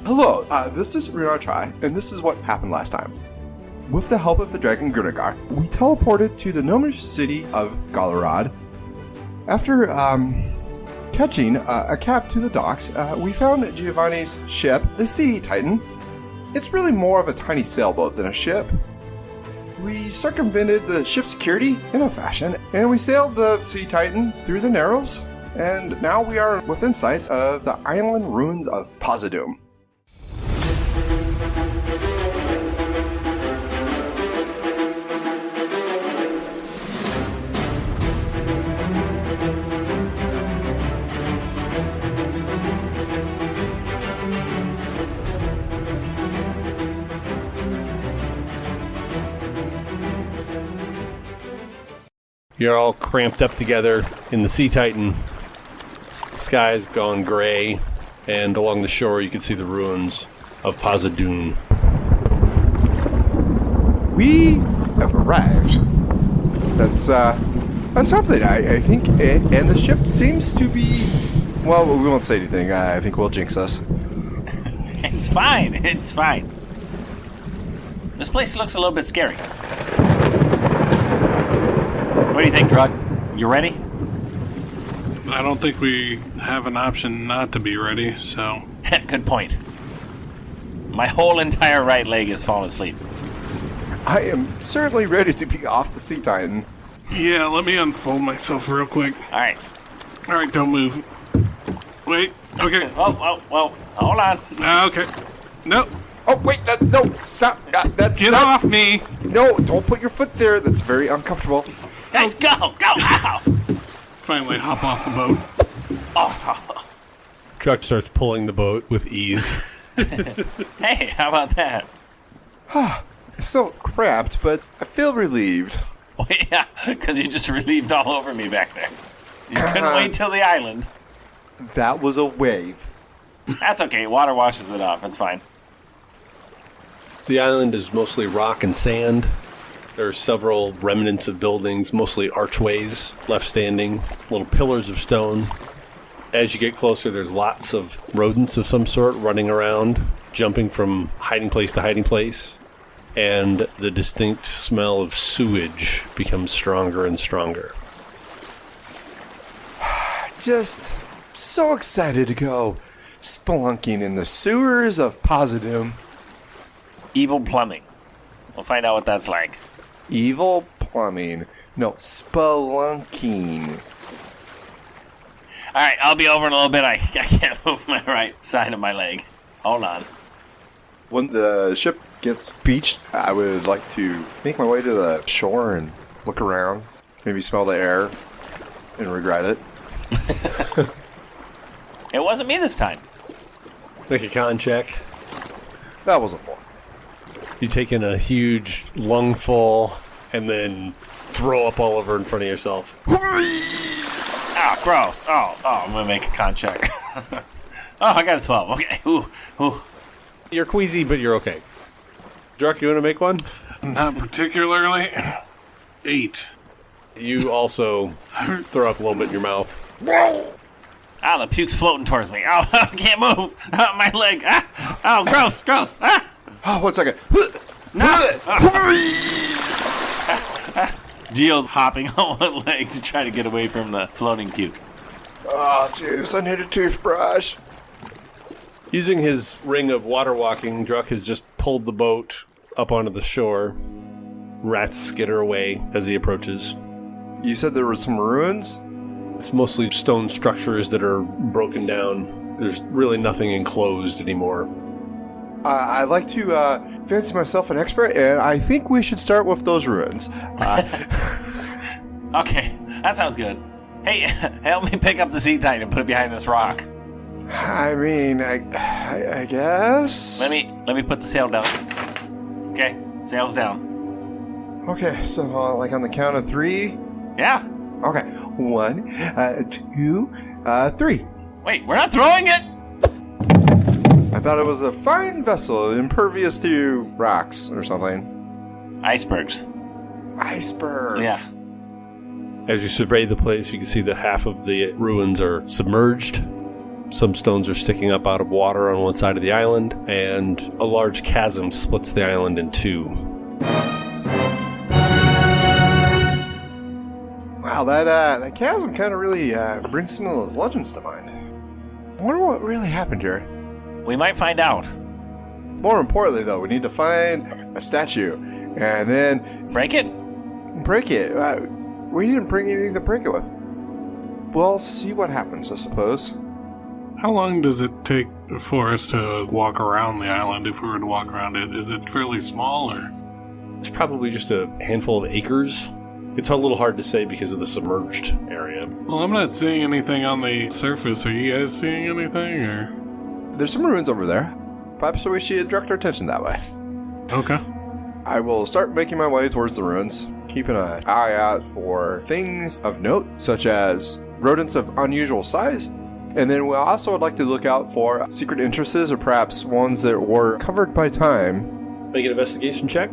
Hello, this is Rinar, and this is what happened last time. With the help of the dragon Grunagar, we teleported to the gnomish city of Galarad. After catching a cab to the docks, we found Giovanni's ship, the Sea Titan. It's really more of a tiny sailboat than a ship. We circumvented the ship's security in a fashion, and we sailed the Sea Titan through the Narrows, and now we are within sight of the island ruins of Poziduum. You're all cramped up together in the Sea Titan. The sky's gone gray, and along the shore you can see the ruins of Poziduum. We have arrived. That's something, I think. And the ship seems to be... Well, we won't say anything. I think we'll jinx us. It's fine. It's fine. This place looks a little bit scary. What do you think, Drug? You ready? I don't think we have an option not to be ready, so... Good point. My whole entire right leg is falling asleep. I am certainly ready to be off the Sea Titan. Yeah, let me unfold myself real quick. Alright, Don't move. Wait, okay. Well, hold on. Okay. No, Oh, wait, no, stop. get off me! No, don't put your foot there. That's very uncomfortable. Let's go! Ow! Finally hop off the boat. Oh. Truck starts pulling the boat with ease. Hey, how about that? It's still cramped, but I feel relieved. Well, yeah, because you just relieved all over me back there. You couldn't wait till the island. That was a wave. That's okay. Water washes it off. It's fine. The island is mostly rock and sand. There are several remnants of buildings, mostly archways left standing, little pillars of stone. As you get closer, there's lots of rodents of some sort running around, jumping from hiding place to hiding place. And the distinct smell of sewage becomes stronger and stronger. Just so excited to go spelunking in the sewers of Poziduum. Evil plumbing. We'll find out what that's like. Evil plumbing. No, spelunking. Alright, I'll be over in a little bit. I can't move my right side of my leg. Hold on. When the ship gets beached, I would like to make my way to the shore and look around. Maybe smell the air and regret it. It wasn't me this time. Make a con check. That was a 4. You take in a huge lungful and then throw up all over in front of yourself. Ah, gross. Oh, I'm going to make a con check. Oh, I got a 12. Okay. Ooh. You're queasy, but you're okay. Druck, you want to make one? Not particularly. 8. You also throw up a little bit in your mouth. Ah, the puke's floating towards me. Oh, I can't move. Oh, my leg. Ah. Oh, gross. Ah. Oh, 1 second. No. Gio's hopping on one leg to try to get away from the floating puke. Oh, jeez, I need a toothbrush. Using his ring of water walking, Druck has just pulled the boat up onto the shore. Rats skitter away as he approaches. You said there were some ruins? It's mostly stone structures that are broken down. There's really nothing enclosed anymore. I like to fancy myself an expert, and I think we should start with those ruins. Okay, that sounds good. Hey, help me pick up the Sea Titan and put it behind this rock. I mean, I guess. Let me put the sail down. Okay, sail's down. Okay, so like on the count of 3. Yeah. Okay, 1, 2, 3. Wait, we're not throwing it. I thought it was a fine vessel, impervious to rocks or something. Icebergs. Icebergs. Yeah. As you survey the place, you can see that half of the ruins are submerged. Some stones are sticking up out of water on one side of the island, and a large chasm splits the island in two. Wow, that chasm kind of really brings some of those legends to mind. I wonder what really happened here. We might find out. More importantly, though, we need to find a statue and then Break it? break it. We didn't bring anything to break it with. We'll see what happens, I suppose. How long does it take for us to walk around the island if we were to walk around it? Is it fairly small or? It's probably just a handful of acres. It's a little hard to say because of the submerged area. Well, I'm not seeing anything on the surface. Are you guys seeing anything or? There's some ruins over there. Perhaps we should direct our attention that way. Okay. I will start making my way towards the ruins, keeping an eye out for things of note, such as rodents of unusual size. And then we also would like to look out for secret entrances or perhaps ones that were covered by time. Make an investigation check.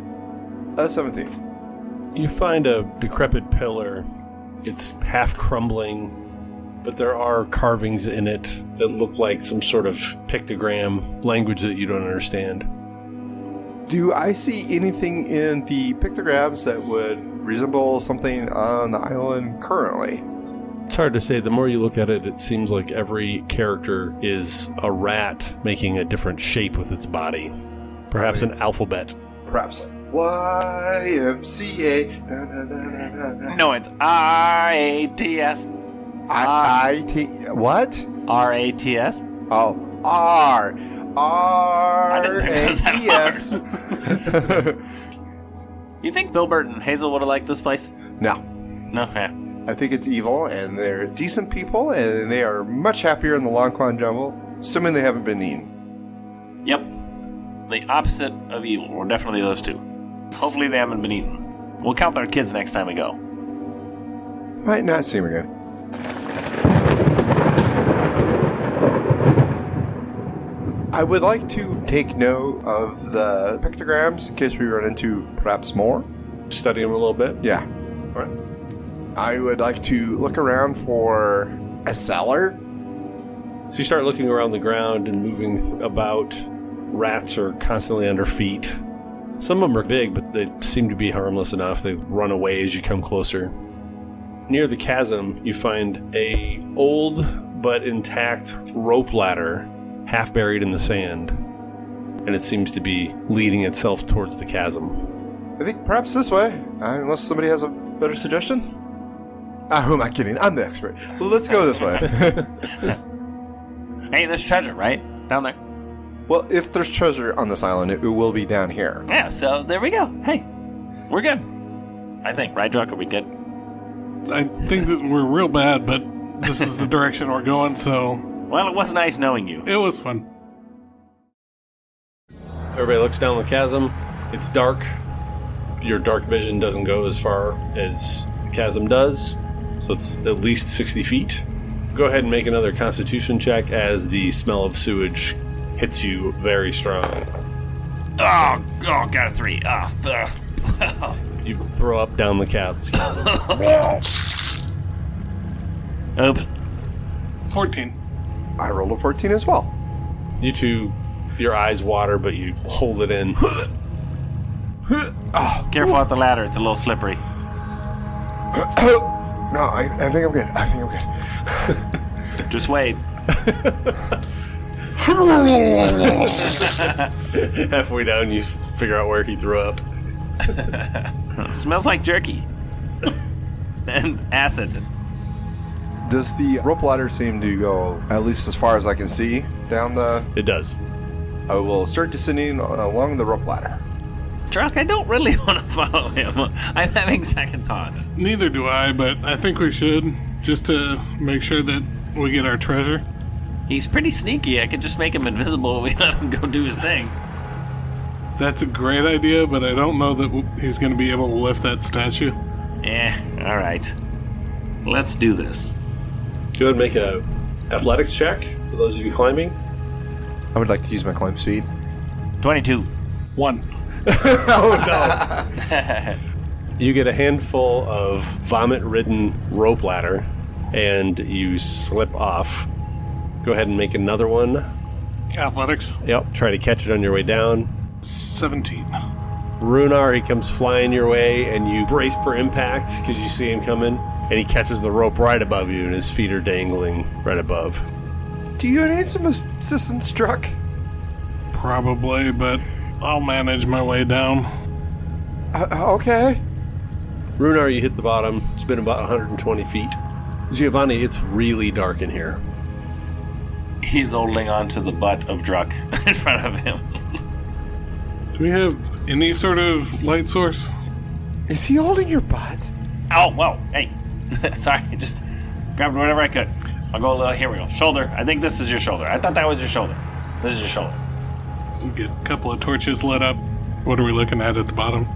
17. You find a decrepit pillar. It's half crumbling, but there are carvings in it that look like some sort of pictogram language that you don't understand. Do I see anything in the pictograms that would resemble something on the island currently? It's hard to say. The more you look at it, it seems like every character is a rat making a different shape with its body. Perhaps an alphabet. Perhaps YMCA. No, it's R-A-T-S. I-T. What? R-A-T-S? Oh, R. R-A-T-S. R-A-T-S. You think Filbert and Hazel would have liked this place? No. No, yeah. I think it's evil, and they're decent people, and they are much happier in the Long Quan jungle, assuming they haven't been eaten. Yep. The opposite of evil. We're definitely those two. Hopefully they haven't been eaten. We'll count our kids next time we go. Might not see them again. I would like to take note of the pictograms in case we run into perhaps more. Study them a little bit. Yeah. All right. I would like to look around for a cellar. So you start looking around the ground and moving about. Rats are constantly under feet. Some of them are big, but they seem to be harmless enough. They run away as you come closer. Near the chasm, you find a old but intact rope ladder, half buried in the sand, and it seems to be leading itself towards the chasm. I think perhaps this way, unless somebody has a better suggestion. Who am I kidding? I'm the expert. Well, let's go this way. Hey, there's treasure, right? Down there. Well, if there's treasure on this island, it will be down here. Yeah, so there we go. Hey, we're good. I think, right, Druck? Are we good? I think that we're real bad, but this is the direction we're going, so... Well, it was nice knowing you. It was fun. Everybody looks down the chasm. It's dark. Your dark vision doesn't go as far as the chasm does, so it's at least 60 feet. Go ahead and make another constitution check as the smell of sewage hits you very strong. Oh, got a 3. You throw up down the chasm. Oops. 14. I rolled a 14 as well. You two, your eyes water, but you hold it in. Careful with the ladder. It's a little slippery. No, I think I'm good. I think I'm good. Just wait. Halfway down, you figure out where he threw up. It smells like jerky. And acid. Does the rope ladder seem to go at least as far as I can see down the... It does. I will start descending along the rope ladder. Druck, I don't really want to follow him. I'm having second thoughts. Neither do I, but I think we should, just to make sure that we get our treasure. He's pretty sneaky. I could just make him invisible and we let him go do his thing. That's a great idea, but I don't know that he's going to be able to lift that statue. All right. Let's do this. Go ahead and make a athletics check for those of you climbing. I would like to use my climb speed. 22. 1. Oh, no. You get a handful of vomit-ridden rope ladder, and you slip off. Go ahead and make another one. Athletics. Yep, try to catch it on your way down. 17. Runar, he comes flying your way, and you brace for impact because you see him coming, and he catches the rope right above you, and his feet are dangling right above. Do you need some assistance, Druck? Probably, but I'll manage my way down. Okay. Runar, you hit the bottom. It's been about 120 feet. Giovanni, it's really dark in here. He's holding on to the butt of Druck in front of him. Do we have any sort of light source? Is he holding your butt? Oh, whoa, hey. Sorry, just grabbed whatever I could. I'll go a little, here we go. Shoulder. I think this is your shoulder. I thought that was your shoulder. This is your shoulder. We get a couple of torches lit up. What are we looking at the bottom?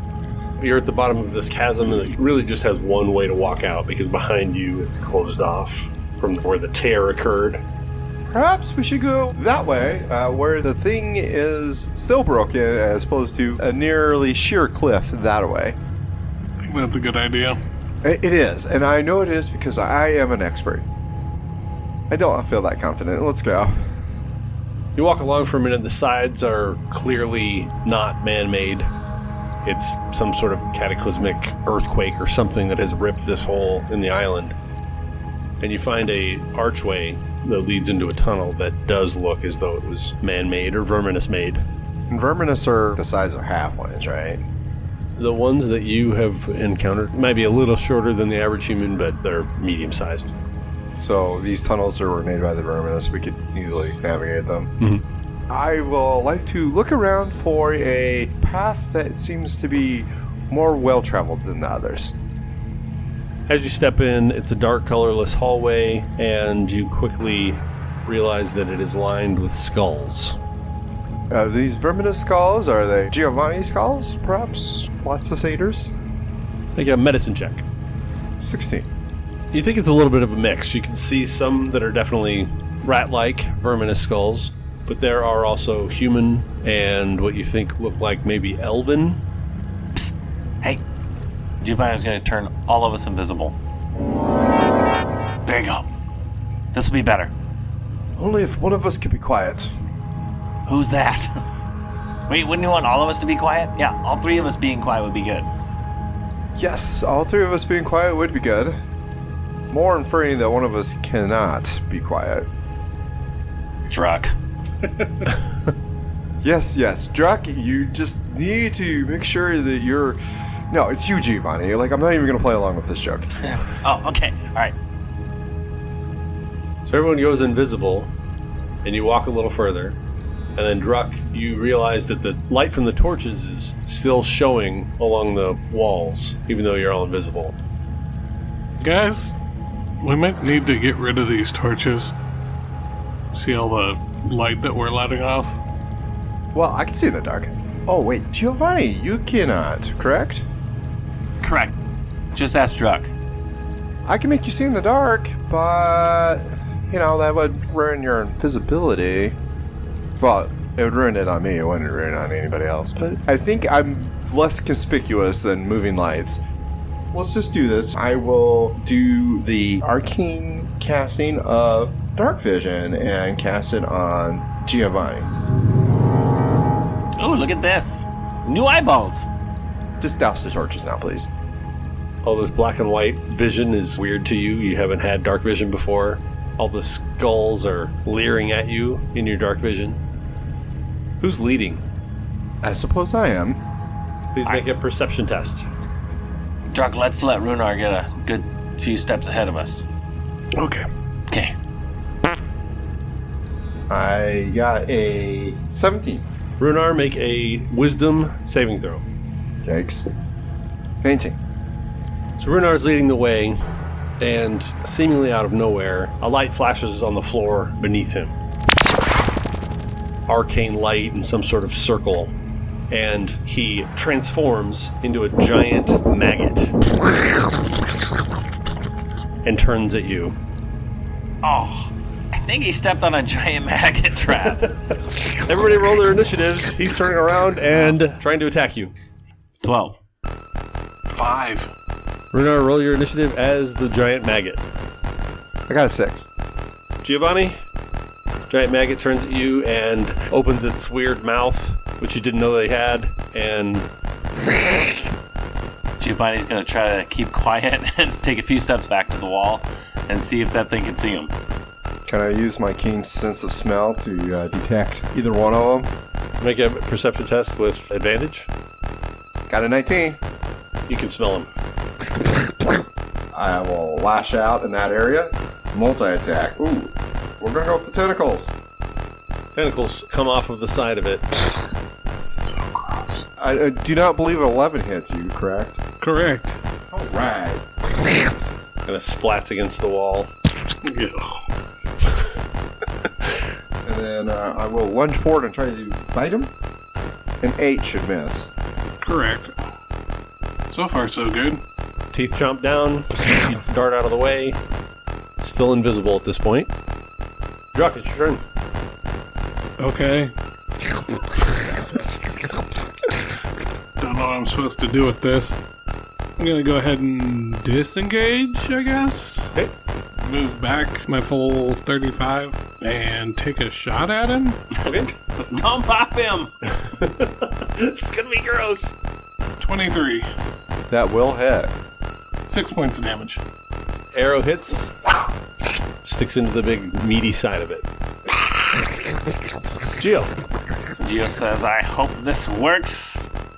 You're at the bottom of this chasm, and it really just has one way to walk out, because behind you it's closed off from where the tear occurred. Perhaps we should go that way, where the thing is still broken, as opposed to a nearly sheer cliff that way. I think that's a good idea. It is, and I know it is because I am an expert. I don't feel that confident. Let's go. You walk along for a minute. The sides are clearly not man-made. It's some sort of cataclysmic earthquake or something that has ripped this hole in the island. And you find a archway that leads into a tunnel that does look as though it was man-made or verminous-made. And verminous are the size of halflings, right? The ones that you have encountered might be a little shorter than the average human, but they're medium-sized. So these tunnels were made by the verminous. We could easily navigate them. Mm-hmm. I will like to look around for a path that seems to be more well-traveled than the others. As you step in, it's a dark, colorless hallway, and you quickly realize that it is lined with skulls. Are these verminous skulls? Are they Giovanni skulls, perhaps? Lots of satyrs? Make a medicine check. 16. You think it's a little bit of a mix. You can see some that are definitely rat-like, verminous skulls, but there are also human and what you think look like maybe elven. Psst. Hey, Giovanni's going to turn all of us invisible. There you go. This will be better. Only if one of us could be quiet. Who's that? Wait, wouldn't you want all of us to be quiet? Yeah, all three of us being quiet would be good. Yes, all three of us being quiet would be good. More inferring that one of us cannot be quiet. Druck. Yes, Druck, you just need to make sure that you're... No, it's you, Giovanni. Like, I'm not even going to play along with this joke. Oh, okay. All right. So everyone goes invisible, and you walk a little further, and then Druck, you realize that the light from the torches is still showing along the walls, even though you're all invisible. Guys, we might need to get rid of these torches. See all the light that we're letting off? Well, I can see in the dark. Oh, wait, Giovanni, you cannot, correct? Correct. Just ask Druck. I can make you see in the dark, but, you know, that would ruin your invisibility. Well, it would ruin it on me. It wouldn't ruin it on anybody else. But I think I'm less conspicuous than moving lights. Let's just do this. I will do the arcane casting of dark vision and cast it on Giovanni. Oh, look at this. New eyeballs. Just douse the torches now, please. All this black and white vision is weird to you. You haven't had dark vision before. All the skulls are leering at you in your dark vision. Who's leading? I suppose I am. Please make a perception test. Druck, let's let Runar get a good few steps ahead of us. Okay. Okay. I got a 17. Runar, make a wisdom saving throw. Yikes. 19. So Runar's leading the way, and seemingly out of nowhere, a light flashes on the floor beneath him. Arcane light in some sort of circle, and he transforms into a giant maggot and turns at you. Oh, I think he stepped on a giant maggot trap. Everybody roll their initiatives. He's turning around and trying to attack you. 12. 5. Runar, roll your initiative as the giant maggot. I got a 6. Giovanni, Giant maggot turns at you and opens its weird mouth, which you didn't know they had, and Giovanni's going to try to keep quiet and take a few steps back to the wall and see if that thing can see him. Can I use my keen sense of smell to detect either one of them? make a perception test with advantage. Got a 19. You can smell him. I will lash out in that area. Multi-attack. Ooh. We're going to go with the tentacles. Tentacles come off of the side of it. So gross. I do not believe 11 hits you, correct? Correct. All right. Kind of splats against the wall. And then I will lunge forward and try to bite him. An 8 should miss. Correct. So far, so good. Teeth chomp down. You dart out of the way. Still invisible at this point. Druck, it's your turn. Okay. Don't know what I'm supposed to do with this. I'm gonna go ahead and disengage, I guess. Okay. Move back my full 35 and take a shot at him. Okay. Don't pop him! It's gonna be gross. 23. That will hit. 6 points of damage. Arrow hits. Sticks into the big meaty side of it. Geo. Geo says, I hope this works.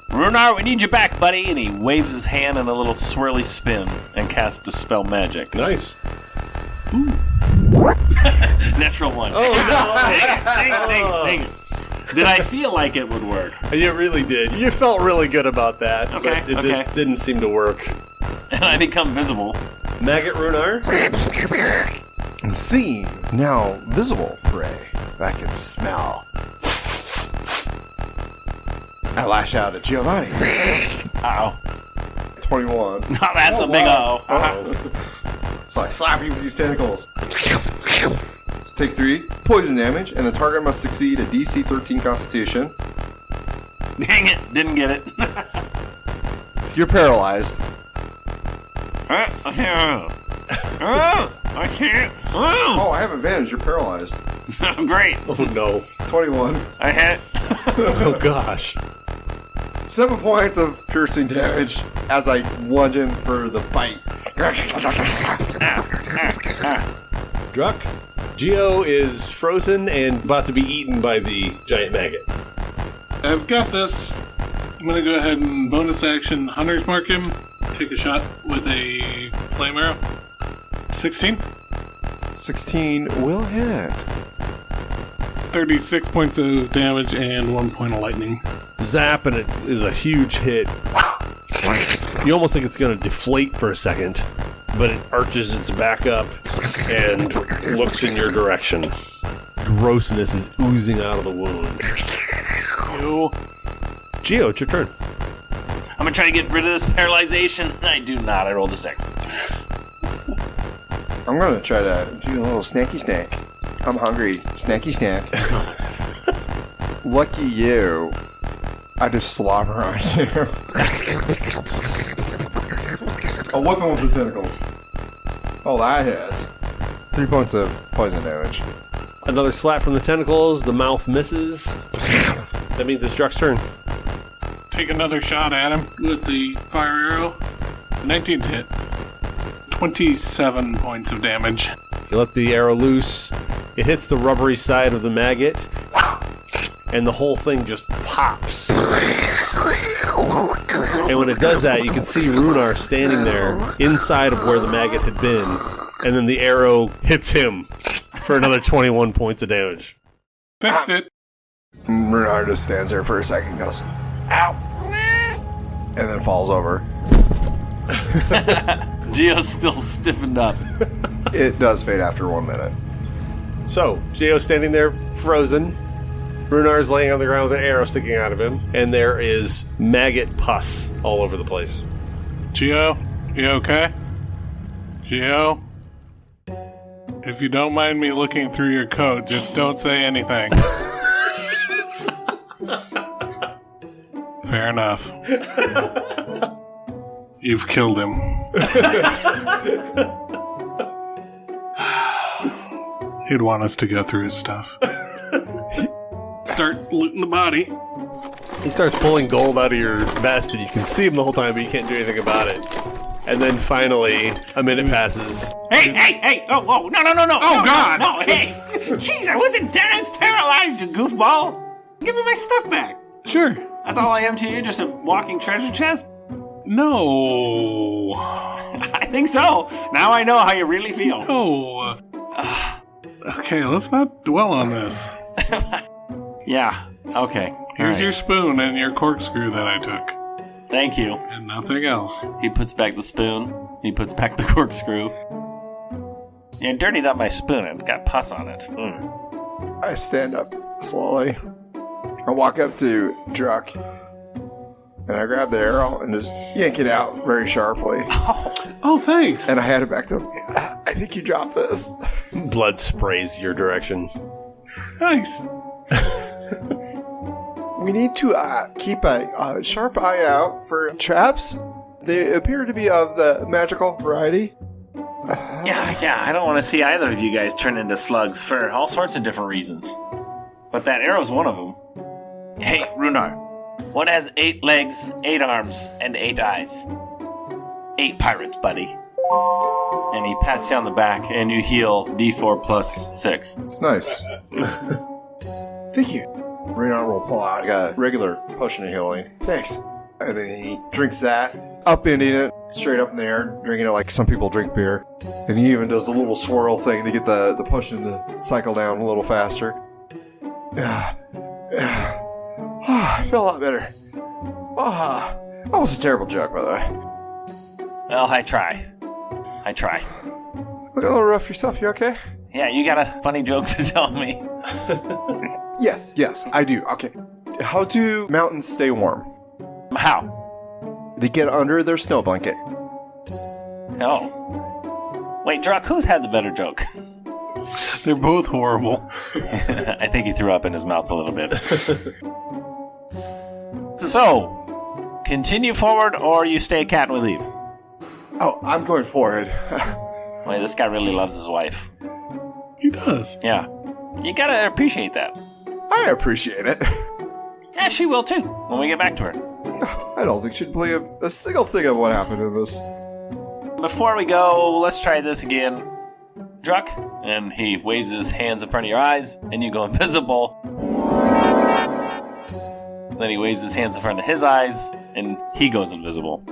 Runar, we need you back, buddy. And he waves his hand in a little swirly spin and casts Dispel Magic. Nice. Natural one. Oh, Dang it. Did I feel like it would work? You really did. You felt really good about that. Okay, But it just didn't seem to work. And I become visible. Maggot Runar. And seeing now visible prey I can smell. I lash out at Giovanni. Uh-oh. 21. Oh, that's a big wow. uh-oh. So I slap you with these tentacles. So take 3 poison damage, and the target must succeed a DC 13 Constitution. Dang it. Didn't get it. You're paralyzed. I can't. Oh, I have advantage. You're paralyzed. Great. Oh, no. 21. I hit. Oh, gosh. 7 points of piercing damage as I lunge in for the bite. Druck. Geo is frozen and about to be eaten by the giant maggot. I've got this. I'm gonna go ahead and bonus action Hunter's Mark him. Take a shot with a flame arrow. 16. 16 will hit. 36 points of damage and 1 point of lightning. Zap, and it is a huge hit. You almost think it's going to deflate for a second, but it arches its back up and looks in your direction. Grossness is oozing out of the wound. Ew. Geo, it's your turn. I'm going to try to get rid of this paralyzation. I do not. I rolled a 6. I'm going to try to do a little snacky snack. I'm hungry. Snacky snack. Lucky you. I just slobber on you. I'll whip him with the tentacles. Oh, that hits. 3 points of poison damage. Another slap from the tentacles. The mouth misses. That means it's Druck's turn. Take another shot at him with the fire arrow. 19 to hit. 27 points of damage. You let the arrow loose. It hits the rubbery side of the maggot, and the whole thing just pops. And when it does that, you can see Runar standing there inside of where the maggot had been, and then the arrow hits him for another 21 points of damage. Fixed it. Renard just stands there for a second and goes, ow! And then falls over. Geo's still stiffened up. It does fade after 1 minute. So, Geo's standing there frozen. Runar's laying on the ground with an arrow sticking out of him, and there is maggot pus all over the place. Geo, you okay? Geo? If you don't mind me looking through your coat, just don't say anything. Fair enough. You've killed him. He'd want us to go through his stuff. Start looting the body. He starts pulling gold out of your vest, and you can see him the whole time, but you can't do anything about it. And then finally, a minute passes. Hey! Oh, no! Oh, God! No, hey! Jeez, I wasn't dead. I was paralyzed, you goofball. Give me my stuff back. Sure. That's all I am to you, just a walking treasure chest? No. I think so. Now I know how you really feel. No. Okay, let's not dwell on this. Yeah, okay. Here's your spoon and your corkscrew that I took. Thank you. And nothing else. He puts back the spoon. He puts back the corkscrew. You dirtied up my spoon. It's got pus on it. I stand up slowly. I walk up to Druck, and I grab the arrow and just yank it out very sharply. Oh, thanks. And I hand it back to him. I think you dropped this. Blood sprays your direction. Nice. We need to keep a sharp eye out for traps. They appear to be of the magical variety. Yeah, I don't want to see either of you guys turn into slugs for all sorts of different reasons. But that arrow's one of them. Hey, Runar, what has 8 legs, 8 arms, and 8 eyes? 8 pirates, buddy. And he pats you on the back, and you heal D4 plus 6. It's nice. Thank you. Renan will pull out a regular potion of healing. Thanks. And then he drinks that, upending it straight up in the air, drinking it like some people drink beer. And he even does the little swirl thing to get the potion to cycle down a little faster. I feel a lot better. That was a terrible joke, by the way. Well, I try. Look a little rough yourself. You okay? Yeah, you got a funny joke to tell me. Yes, I do. Okay. How do mountains stay warm? How? They get under their snow blanket. Oh. Wait, Druck, who's had the better joke? They're both horrible. I think he threw up in his mouth a little bit. So, continue forward or you stay cat and we leave? Oh, I'm going forward. Wait, this guy really loves his wife. He does. Yeah. You gotta appreciate that. I appreciate it. Yeah, she will too, when we get back to her. I don't think she'd believe a single thing of what happened in this. Before we go, let's try this again. Druck, and he waves his hands in front of your eyes, and you go invisible. Then he waves his hands in front of his eyes, and he goes invisible.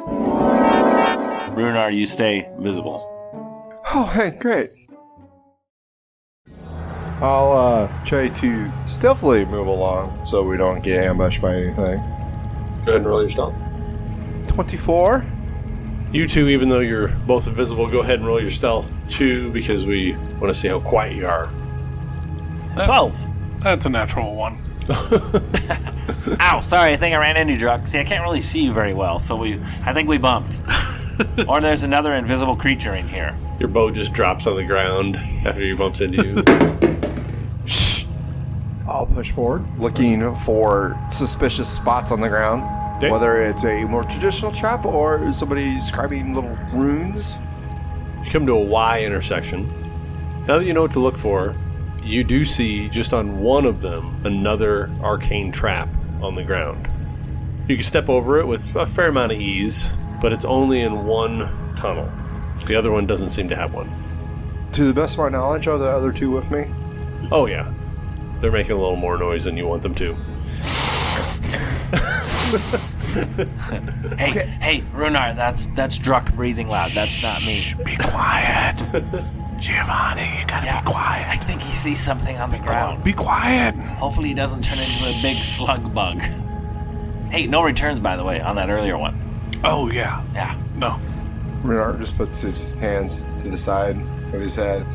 Runar, you stay visible. Oh, hey, great. I'll try to stealthily move along so we don't get ambushed by anything. Go ahead and roll your stealth. 24? You two, even though you're both invisible, go ahead and roll your stealth too, because we want to see how quiet you are. 12. That's a natural one. Ow, sorry, I think I ran into you, Druck. See, I can't really see you very well, so I think we bumped. Or there's another invisible creature in here. Your bow just drops on the ground after he bumps into you. Shh. I'll push forward, looking for suspicious spots on the ground. Okay. Whether it's a more traditional trap or somebody scribing little runes. You come to a Y intersection. Now that you know what to look for, you do see just on one of them another arcane trap on the ground. You can step over it with a fair amount of ease, but it's only in one tunnel. The other one doesn't seem to have one. To the best of my knowledge, are the other two with me? Oh yeah. They're making a little more noise than you want them to. Hey, Runar, that's Druck breathing loud. That's not me. Shh, be quiet. Giovanni, you gotta be quiet. I think he sees something on the ground. Be quiet. Hopefully he doesn't turn into a big slug bug. Hey, no returns, by the way, on that earlier one. Oh, yeah. Yeah. No. Renard just puts his hands to the sides of his head.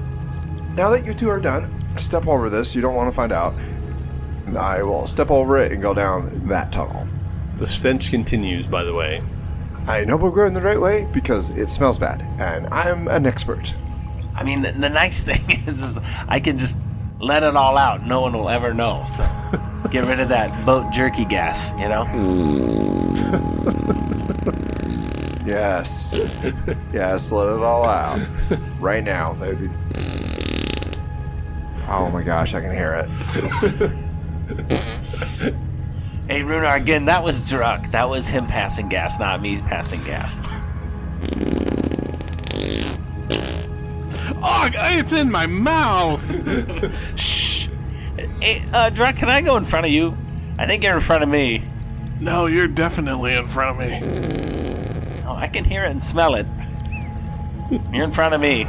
Now that you two are done, step over this. You don't want to find out. And I will step over it and go down that tunnel. The stench continues, by the way. I know we're going the right way because it smells bad, and I'm an expert. I mean, the nice thing is I can just let it all out. No one will ever know. So get rid of that boat jerky gas, you know? Yes. Yes, let it all out. Right now. That would be... Oh my gosh, I can hear it. Hey, Runar, again, that was Druck. That was him passing gas, not me passing gas. Oh, it's in my mouth! Shh! Hey, Druck, can I go in front of you? I think you're in front of me. No, you're definitely in front of me. Oh, I can hear it and smell it. You're in front of me.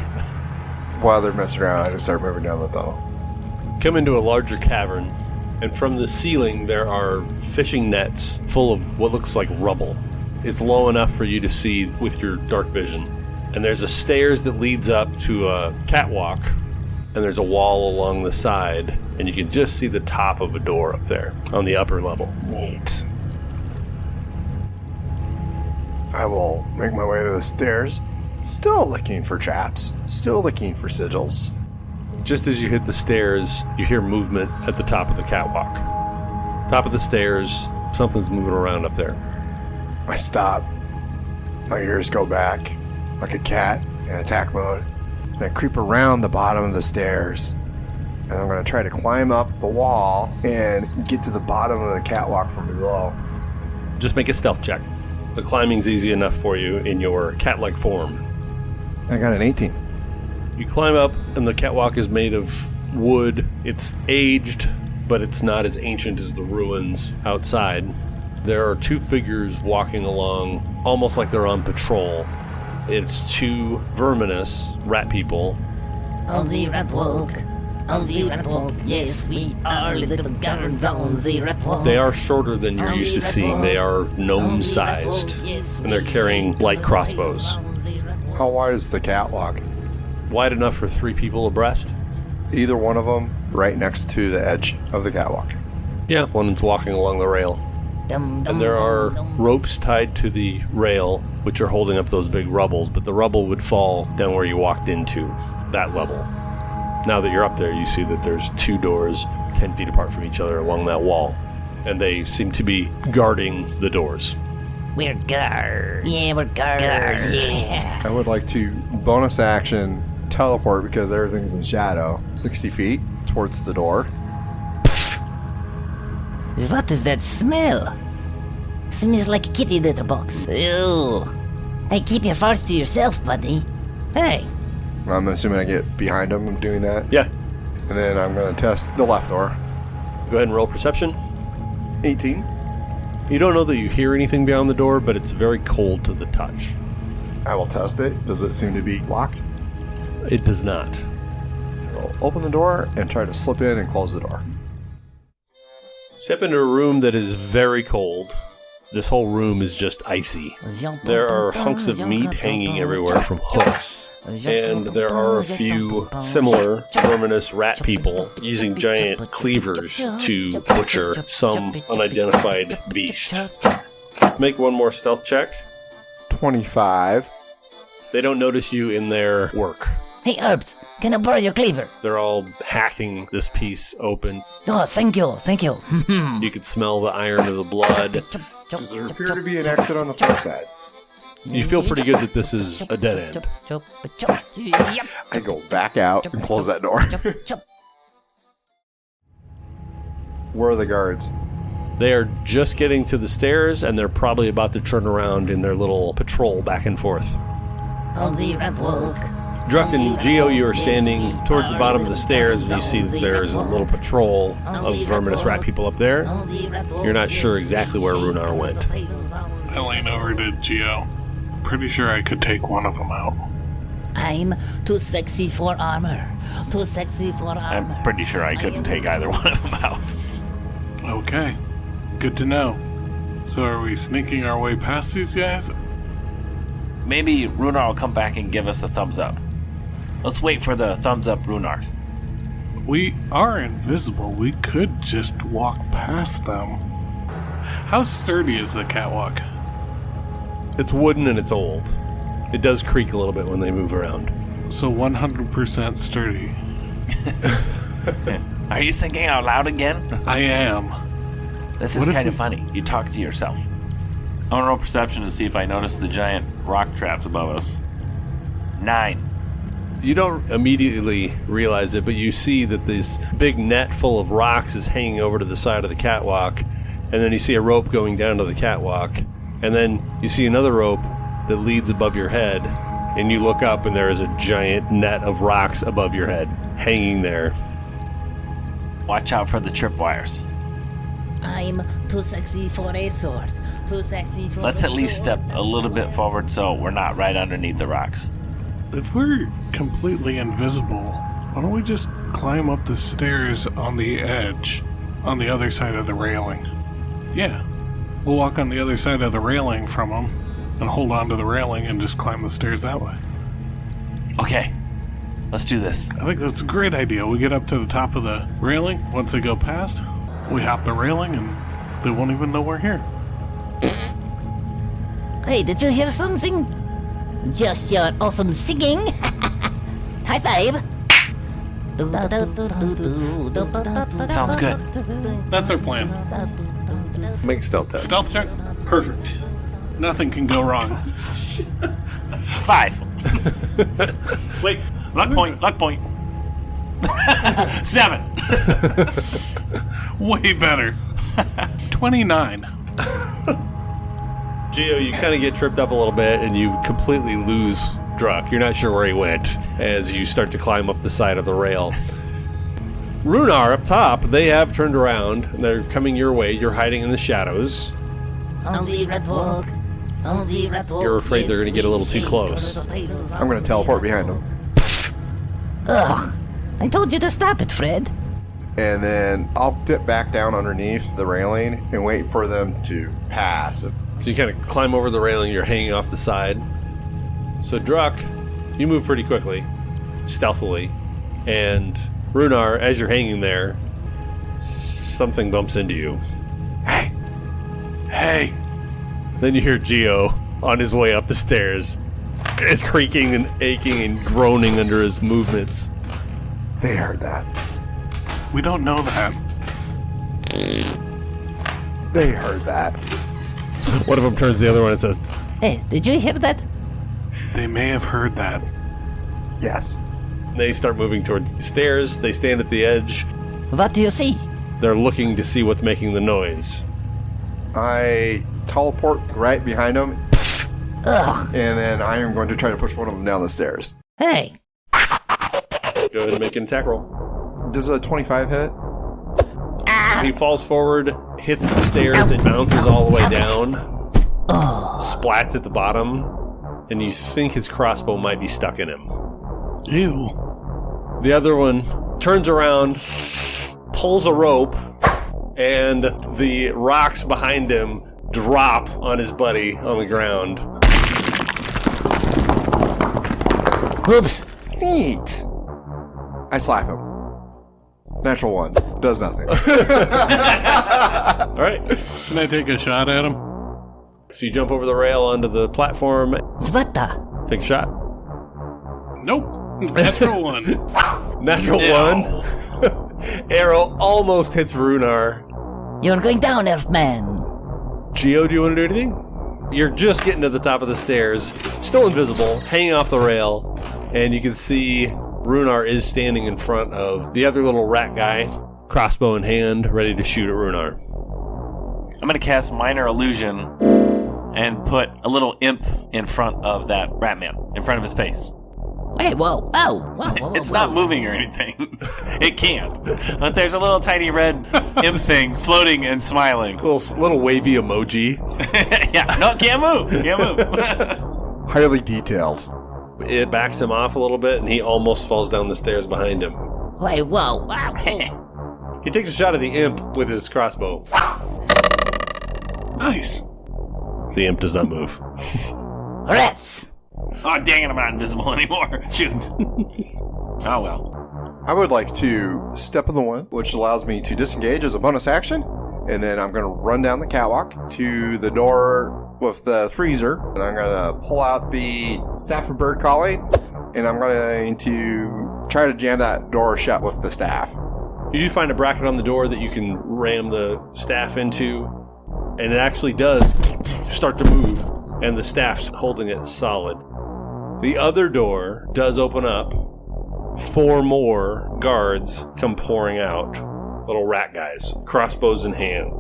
While they're messing around, I just start moving down the tunnel. Come into a larger cavern, and from the ceiling there are fishing nets full of what looks like rubble. It's low enough for you to see with your dark vision. And there's a stairs that leads up to a catwalk, and there's a wall along the side, and you can just see the top of a door up there on the upper level. Neat. I will make my way to the stairs, still looking for traps, still looking for sigils. Just as you hit the stairs, you hear movement at the top of the catwalk. Top of the stairs, something's moving around up there. I stop. My ears go back like a cat in attack mode. And I creep around the bottom of the stairs. And I'm going to try to climb up the wall and get to the bottom of the catwalk from below. Just make a stealth check. The climbing's easy enough for you in your cat-like form. I got an 18. You climb up, and the catwalk is made of wood. It's aged, but it's not as ancient as the ruins outside. There are two figures walking along, almost like they're on patrol. It's two verminous rat people. On the rat walk. On the rat walk. Yes, we are little guards on the rat walk. They are shorter than you're used to seeing. They are gnome-sized, and they're carrying light crossbows. How wide is the catwalk? Wide enough for 3 people abreast. Either one of them right next to the edge of the catwalk. Yeah, one's walking along the rail. And there are ropes tied to the rail, which are holding up those big rubbles, but the rubble would fall down where you walked into, that level. Now that you're up there, you see that there's 2 doors 10 feet apart from each other along that wall, and they seem to be guarding the doors. We're guards. Yeah, we're guards. Yeah. I would like to bonus action teleport because everything's in shadow 60 feet towards the door. What is that smell? Smells like a kitty litter box. Ew. Hey, keep your farts to yourself, buddy. Hey. I'm assuming I get behind him doing that. Yeah. And then I'm going to test the left door. Go ahead and roll perception. 18. You don't know that you hear anything beyond the door, but it's very cold to the touch. I will test it. Does it seem to be locked? It does not. I'll open the door and try to slip in and close the door. Step into a room that is very cold. This whole room is just icy. There are hunks of meat hanging everywhere from hooks. And there are a few similar verminous rat people using giant cleavers to butcher some unidentified beast. Make one more stealth check. 25. They don't notice you in their work. Hey, Herbs, can I borrow your cleaver? They're all hacking this piece open. Oh, thank you, thank you. You could smell the iron of the blood. Does there appear to be an exit on the far side? You feel pretty good that this is a dead end. Yep. I go back out and close that door. Where are the guards? They are just getting to the stairs, and they're probably about to turn around in their little patrol back and forth. On the rat walk. Druck and Geo, you are standing towards the bottom of the stairs, and you see that there's a little patrol of verminous rat people up there. You're not sure exactly where Runar went. I lean over to Geo. Pretty sure I could take one of them out. I'm too sexy for armor. Too sexy for armor. I'm pretty sure I couldn't take either one of them out. Okay. Good to know. So are we sneaking our way past these guys? Maybe Runar will come back and give us the thumbs up. Let's wait for the thumbs up, Runar. We are invisible. We could just walk past them. How sturdy is the catwalk? It's wooden and it's old. It does creak a little bit when they move around. So 100% sturdy. Are you thinking out loud again? I am. This What is if kind of we- funny. You talk to yourself. I want to roll perception to see if I notice the giant rock traps above us. 9. You don't immediately realize it, but you see that this big net full of rocks is hanging over to the side of the catwalk, and then you see a rope going down to the catwalk, and then you see another rope that leads above your head, and you look up and there is a giant net of rocks above your head, hanging there. Watch out for the tripwires. I'm too sexy for a sword. Too sexy for Let's a at least sword. step a little bit forward so we're not right underneath the rocks. If we're completely invisible, why don't we just climb up the stairs on the edge, on the other side of the railing? Yeah. We'll walk on the other side of the railing from them and hold on to the railing and just climb the stairs that way. Okay, let's do this. I think that's a great idea. We get up to the top of the railing. Once they go past, we hop the railing and they won't even know we're here. Hey, did you hear something? Just your awesome singing. High five. Sounds good. That's our plan. Make a stealth test. Stealth check? Perfect. Nothing can go wrong. 5. Wait, luck point. 7. Way better. 29. Geo, you kind of get tripped up a little bit, and you completely lose Druck. You're not sure where he went as you start to climb up the side of the rail. Runar, up top, they have turned around. They're coming your way. You're hiding in the shadows. On the red walk. On the red walk. You're afraid they're going to get a little too close. I'm going to teleport behind them. Ugh. I told you to stop it, Fred. And then I'll dip back down underneath the railing and wait for them to pass. So you kind of climb over the railing. You're hanging off the side. So Druck, you move pretty quickly, stealthily. And Runar, as you're hanging there, something bumps into you. Hey. Then you hear Geo on his way up the stairs. Is creaking and aching and groaning under his movements. They heard that. We don't know that. They heard that. One of them turns to the other one and says, Hey, did you hear that? They may have heard that. Yes. they start moving towards the stairs. They stand at the edge. What do you see? They're looking to see what's making the noise. I teleport right behind them, Ugh. and then I am going to try to push one of them down the stairs. Hey. Go ahead and make an attack roll. Does a 25 hit? He falls forward, hits the stairs, and bounces all the way down. Oh. Splats at the bottom, and you think his crossbow might be stuck in him. Ew. The other one turns around, pulls a rope, and the rocks behind him drop on his buddy on the ground. Oops. Neat. I slap him. Natural one. Does nothing. All right. Can I take a shot at him? So you jump over the rail onto the platform. Svata. Take a shot. Nope. Natural one. Natural No. one. Arrow almost hits Runar. You're going down, Earthman. Geo, do you want to do anything? You're just getting to the top of the stairs, still invisible, hanging off the rail, and you can see Runar is standing in front of the other little rat guy, crossbow in hand, ready to shoot at Runar. I'm going to cast Minor Illusion and put a little imp in front of that rat man, in front of his face. Wait, whoa. Whoa. It's not moving or anything. It can't. But there's a little tiny red imp thing floating and smiling. Little wavy emoji. Yeah, no, can't move. Highly detailed. It backs him off a little bit, and he almost falls down the stairs behind him. Wait, whoa. Wow. He takes a shot at the imp with his crossbow. Nice. The imp does not move. Rats. Oh, dang it, I'm not invisible anymore. Shoot. Oh, well. I would like to step on the one, which allows me to disengage as a bonus action. And then I'm going to run down the catwalk to the door with the freezer. And I'm going to pull out the staff of bird calling. And I'm going to try to jam that door shut with the staff. You do find a bracket on the door that you can ram the staff into, and it actually does start to move, and the staff's holding it solid. The other door does open up, 4 more guards come pouring out. Little rat guys, crossbows in hand.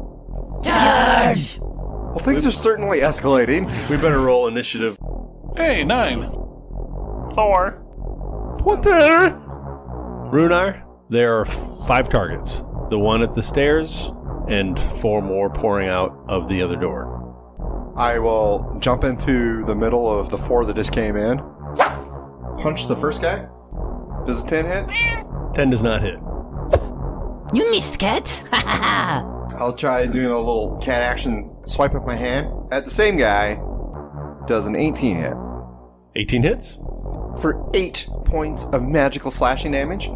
Charge! Well, things are certainly escalating. We better roll initiative. Hey, 9. Thor. What the? Runar, there are 5 targets. The one at the stairs, and 4 more pouring out of the other door. I will jump into the middle of the 4 that just came in. Punch the first guy. Does a 10 hit? 10 does not hit. You missed, cat. Ha ha ha. I'll try doing a little cat action swipe of my hand at the same guy. Does an 18 hit. 18 hits. For 8 points of magical slashing damage.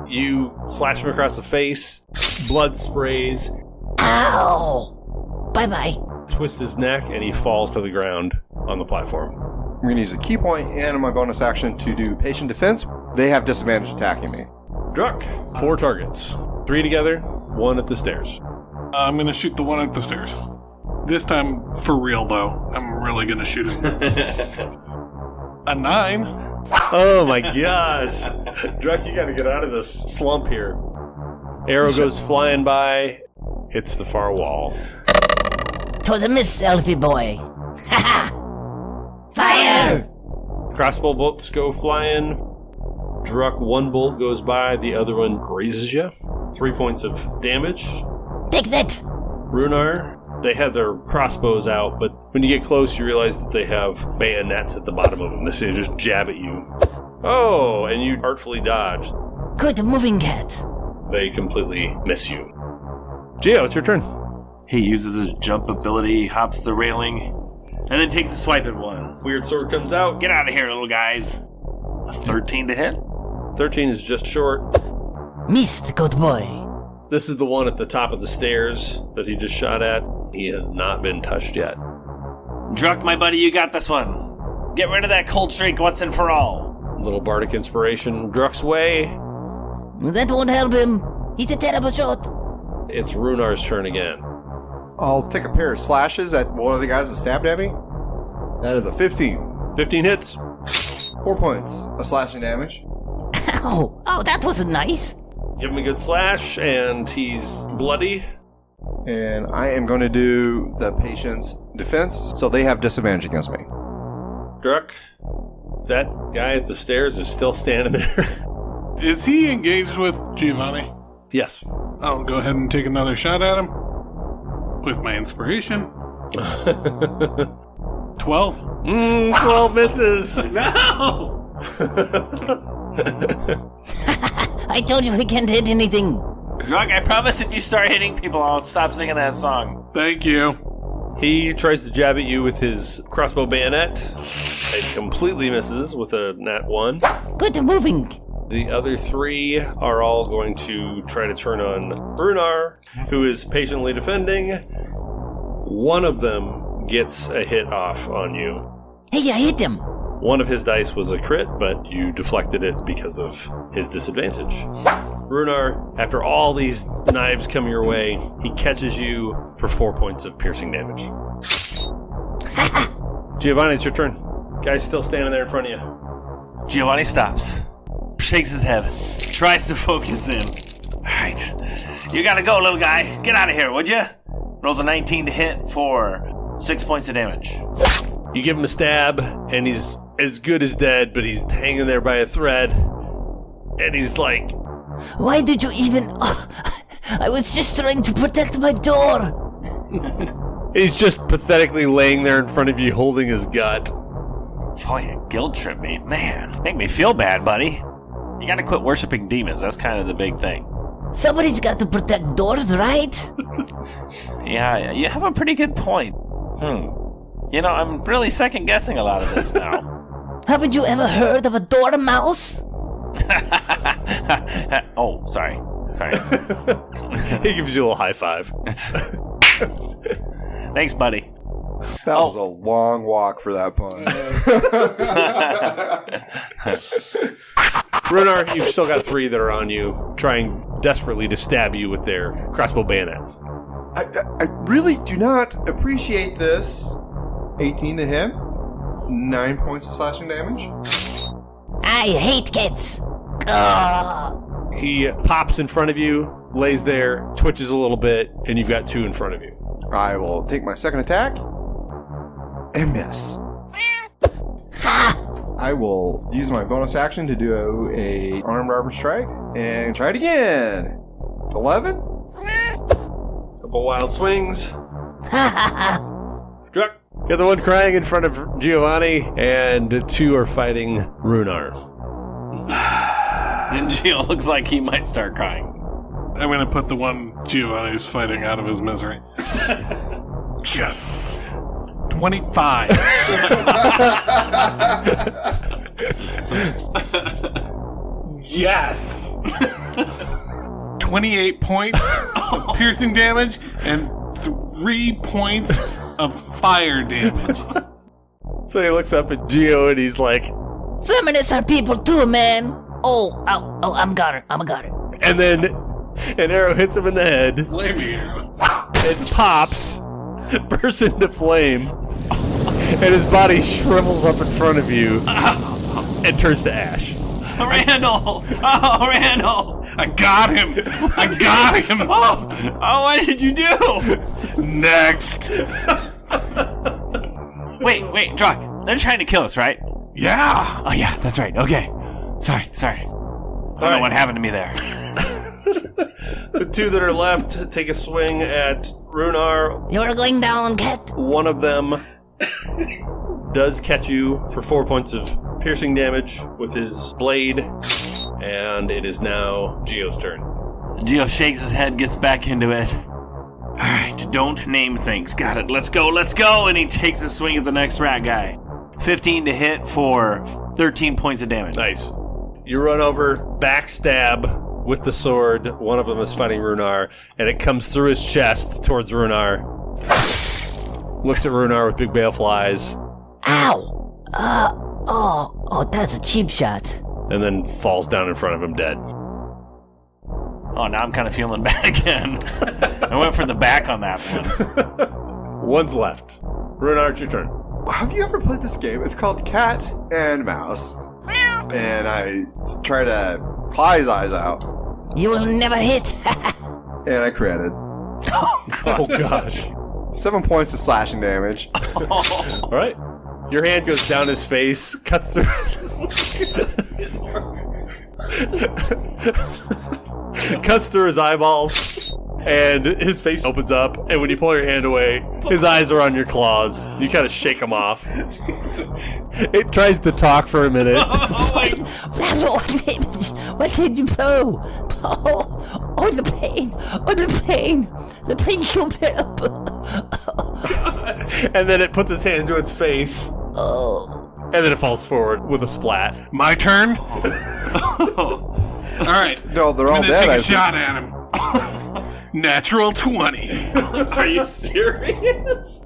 You slash him across the face. Blood sprays. Ow! Bye-bye. Twist his neck, and he falls to the ground on the platform. I'm going to use a key point and my bonus action to do patient defense. They have disadvantage attacking me. Druck, 4 targets. 3 together, 1 at the stairs. I'm going to shoot the one at the stairs. This time, for real, though. I'm really going to shoot him. A 9. Oh my gosh. Druck, you gotta get out of this slump here. Arrow goes flying by, hits the far wall. 'Twas a miss, Elfie boy. Ha ha! Fire! Crossbow bolts go flying. Druck, 1 bolt goes by, the other one grazes you. 3 points of damage. Take that! Runar, they have their crossbows out, but when you get close, you realize that they have bayonets at the bottom of them. They just jab at you. Oh, and you artfully dodged. Good moving, cat. They completely miss you. Gio, it's your turn. He uses his jump ability, hops the railing, and then takes a swipe at one. Weird sword comes out. Get out of here, little guys. A 13 to hit? 13 is just short. Missed, good boy. This is the one at the top of the stairs that he just shot at. He has not been touched yet. Druck, my buddy, you got this one. Get rid of that cold streak once and for all. Little bardic inspiration. Druck's way. That won't help him. He's a terrible shot. It's Runar's turn again. I'll take a pair of slashes at one of the guys that stabbed at me. That is a 15. 15 hits. 4 points of slashing damage. Ow! Oh, that wasn't nice. Give him a good slash, and he's bloody. And I am going to do the patient's defense, so they have disadvantage against me. Druck, that guy at the stairs is still standing there. Is he engaged with Giovanni? Yes. I'll go ahead and take another shot at him. With my inspiration. 12? 12 misses. No! I told you he can't hit anything. Druck, I promise if you start hitting people, I'll stop singing that song. Thank you. He tries to jab at you with his crossbow bayonet. It completely misses with a nat 1. Good moving. The other 3 are all going to try to turn on Runar, who is patiently defending. One of them gets a hit off on you. Hey, I hit him. One of his dice was a crit, but you deflected it because of his disadvantage. Runar, after all these knives come your way, he catches you for 4 points of piercing damage. Giovanni, it's your turn. Guy's still standing there in front of you. Giovanni stops, shakes his head, tries to focus in. Alright, you gotta go, little guy. Get out of here, would you? Rolls a 19 to hit for 6 points of damage. You give him a stab, and he's as good as dead, but he's hanging there by a thread. And he's like, Why did you even... Oh, I was just trying to protect my door. he's just pathetically laying there in front of you, holding his gut. Boy, a guilt trip me. Man, make me feel bad, buddy. You gotta quit worshiping demons. That's kind of the big thing. Somebody's got to protect doors, right? Yeah, you have a pretty good point. You know, I'm really second-guessing a lot of this now. Haven't you ever heard of a dormouse? Oh, sorry. He gives you a little high five. Thanks, buddy. That was a long walk for that pun. Runar, you've still got 3 that are on you, trying desperately to stab you with their crossbow bayonets. I really do not appreciate this. 18 to hit. 9 points of slashing damage. I hate cats. He pops in front of you, lays there, twitches a little bit, and you've got 2 in front of you. I will take my second attack and miss. I will use my bonus action to do a arm strike and try it again. 11. Couple wild swings. Druck. Got the one crying in front of Giovanni, and 2 are fighting Runar. And Gio looks like he might start crying. I'm going to put the one Giovanni's fighting out of his misery. Yes. 25. Yes. 28 points of piercing damage and 3 points of fire damage. So he looks up at Gio and he's like, Feminists are people too, man. Oh, I'm got her. and then an arrow hits him in the head. Flaming arrow. It pops, bursts into flame, and his body shrivels up in front of you and turns to ash. Randall! Oh, Randall! I got him. Oh, what did you do? Next. Wait, Druck. They're trying to kill us, right? Yeah. Oh, yeah, that's right. Okay. Sorry. I don't know what happened to me there. The 2 that are left take a swing at Runar. You're going down, cat. One of them does catch you for 4 points of piercing damage with his blade, and it is now Gio's turn. Gio shakes his head, gets back into it. Alright, don't name things. Got it. Let's go. And he takes a swing at the next rat guy. 15 to hit for 13 points of damage. Nice. You run over, backstab with the sword. One of them is fighting Runar, and it comes through his chest towards Runar. Looks at Runar with big baleful eyes. Ow. Oh, that's a cheap shot. And then falls down in front of him dead. Oh, now I'm kind of feeling bad again. I went for the back on that one. One's left. Runar, it's your turn. Have you ever played this game? It's called Cat and Mouse. And I try to claw his eyes out. You will never hit. And I critted. Oh, gosh. 7 points of slashing damage. All right. Your hand goes down his face, cuts through... cuts through his eyeballs, and his face opens up, and when you pull your hand away, his eyes are on your claws. You kind of shake them off. It tries to talk for a minute. What did you do? Oh, the pain. The pain so terrible. And then it puts its hand to its face. Oh. And then it falls forward with a splat. My turn? All right. No, they're all I'm dead. gonna take a shot at him. Natural 20. Are you serious?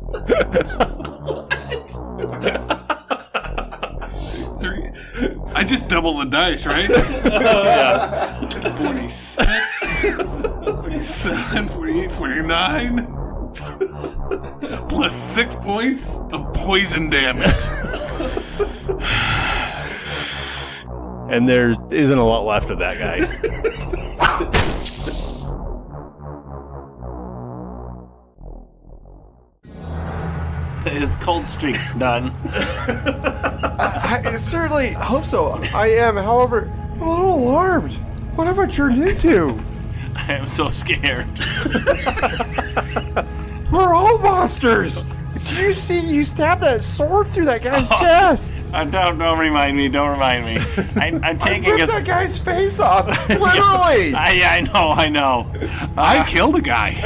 I just double the dice, right? Yeah. 46, 47, 48, 49. Plus 6 points of poison damage. And there isn't a lot left of that guy. His cold streak's done. I certainly hope so. I am, however, I'm a little alarmed. What have I turned into? I am so scared. We're all monsters. Did you see you stabbed that sword through that guy's chest? Don't remind me. I'm taking I ripped that guy's face off. Literally. I know. I killed a guy.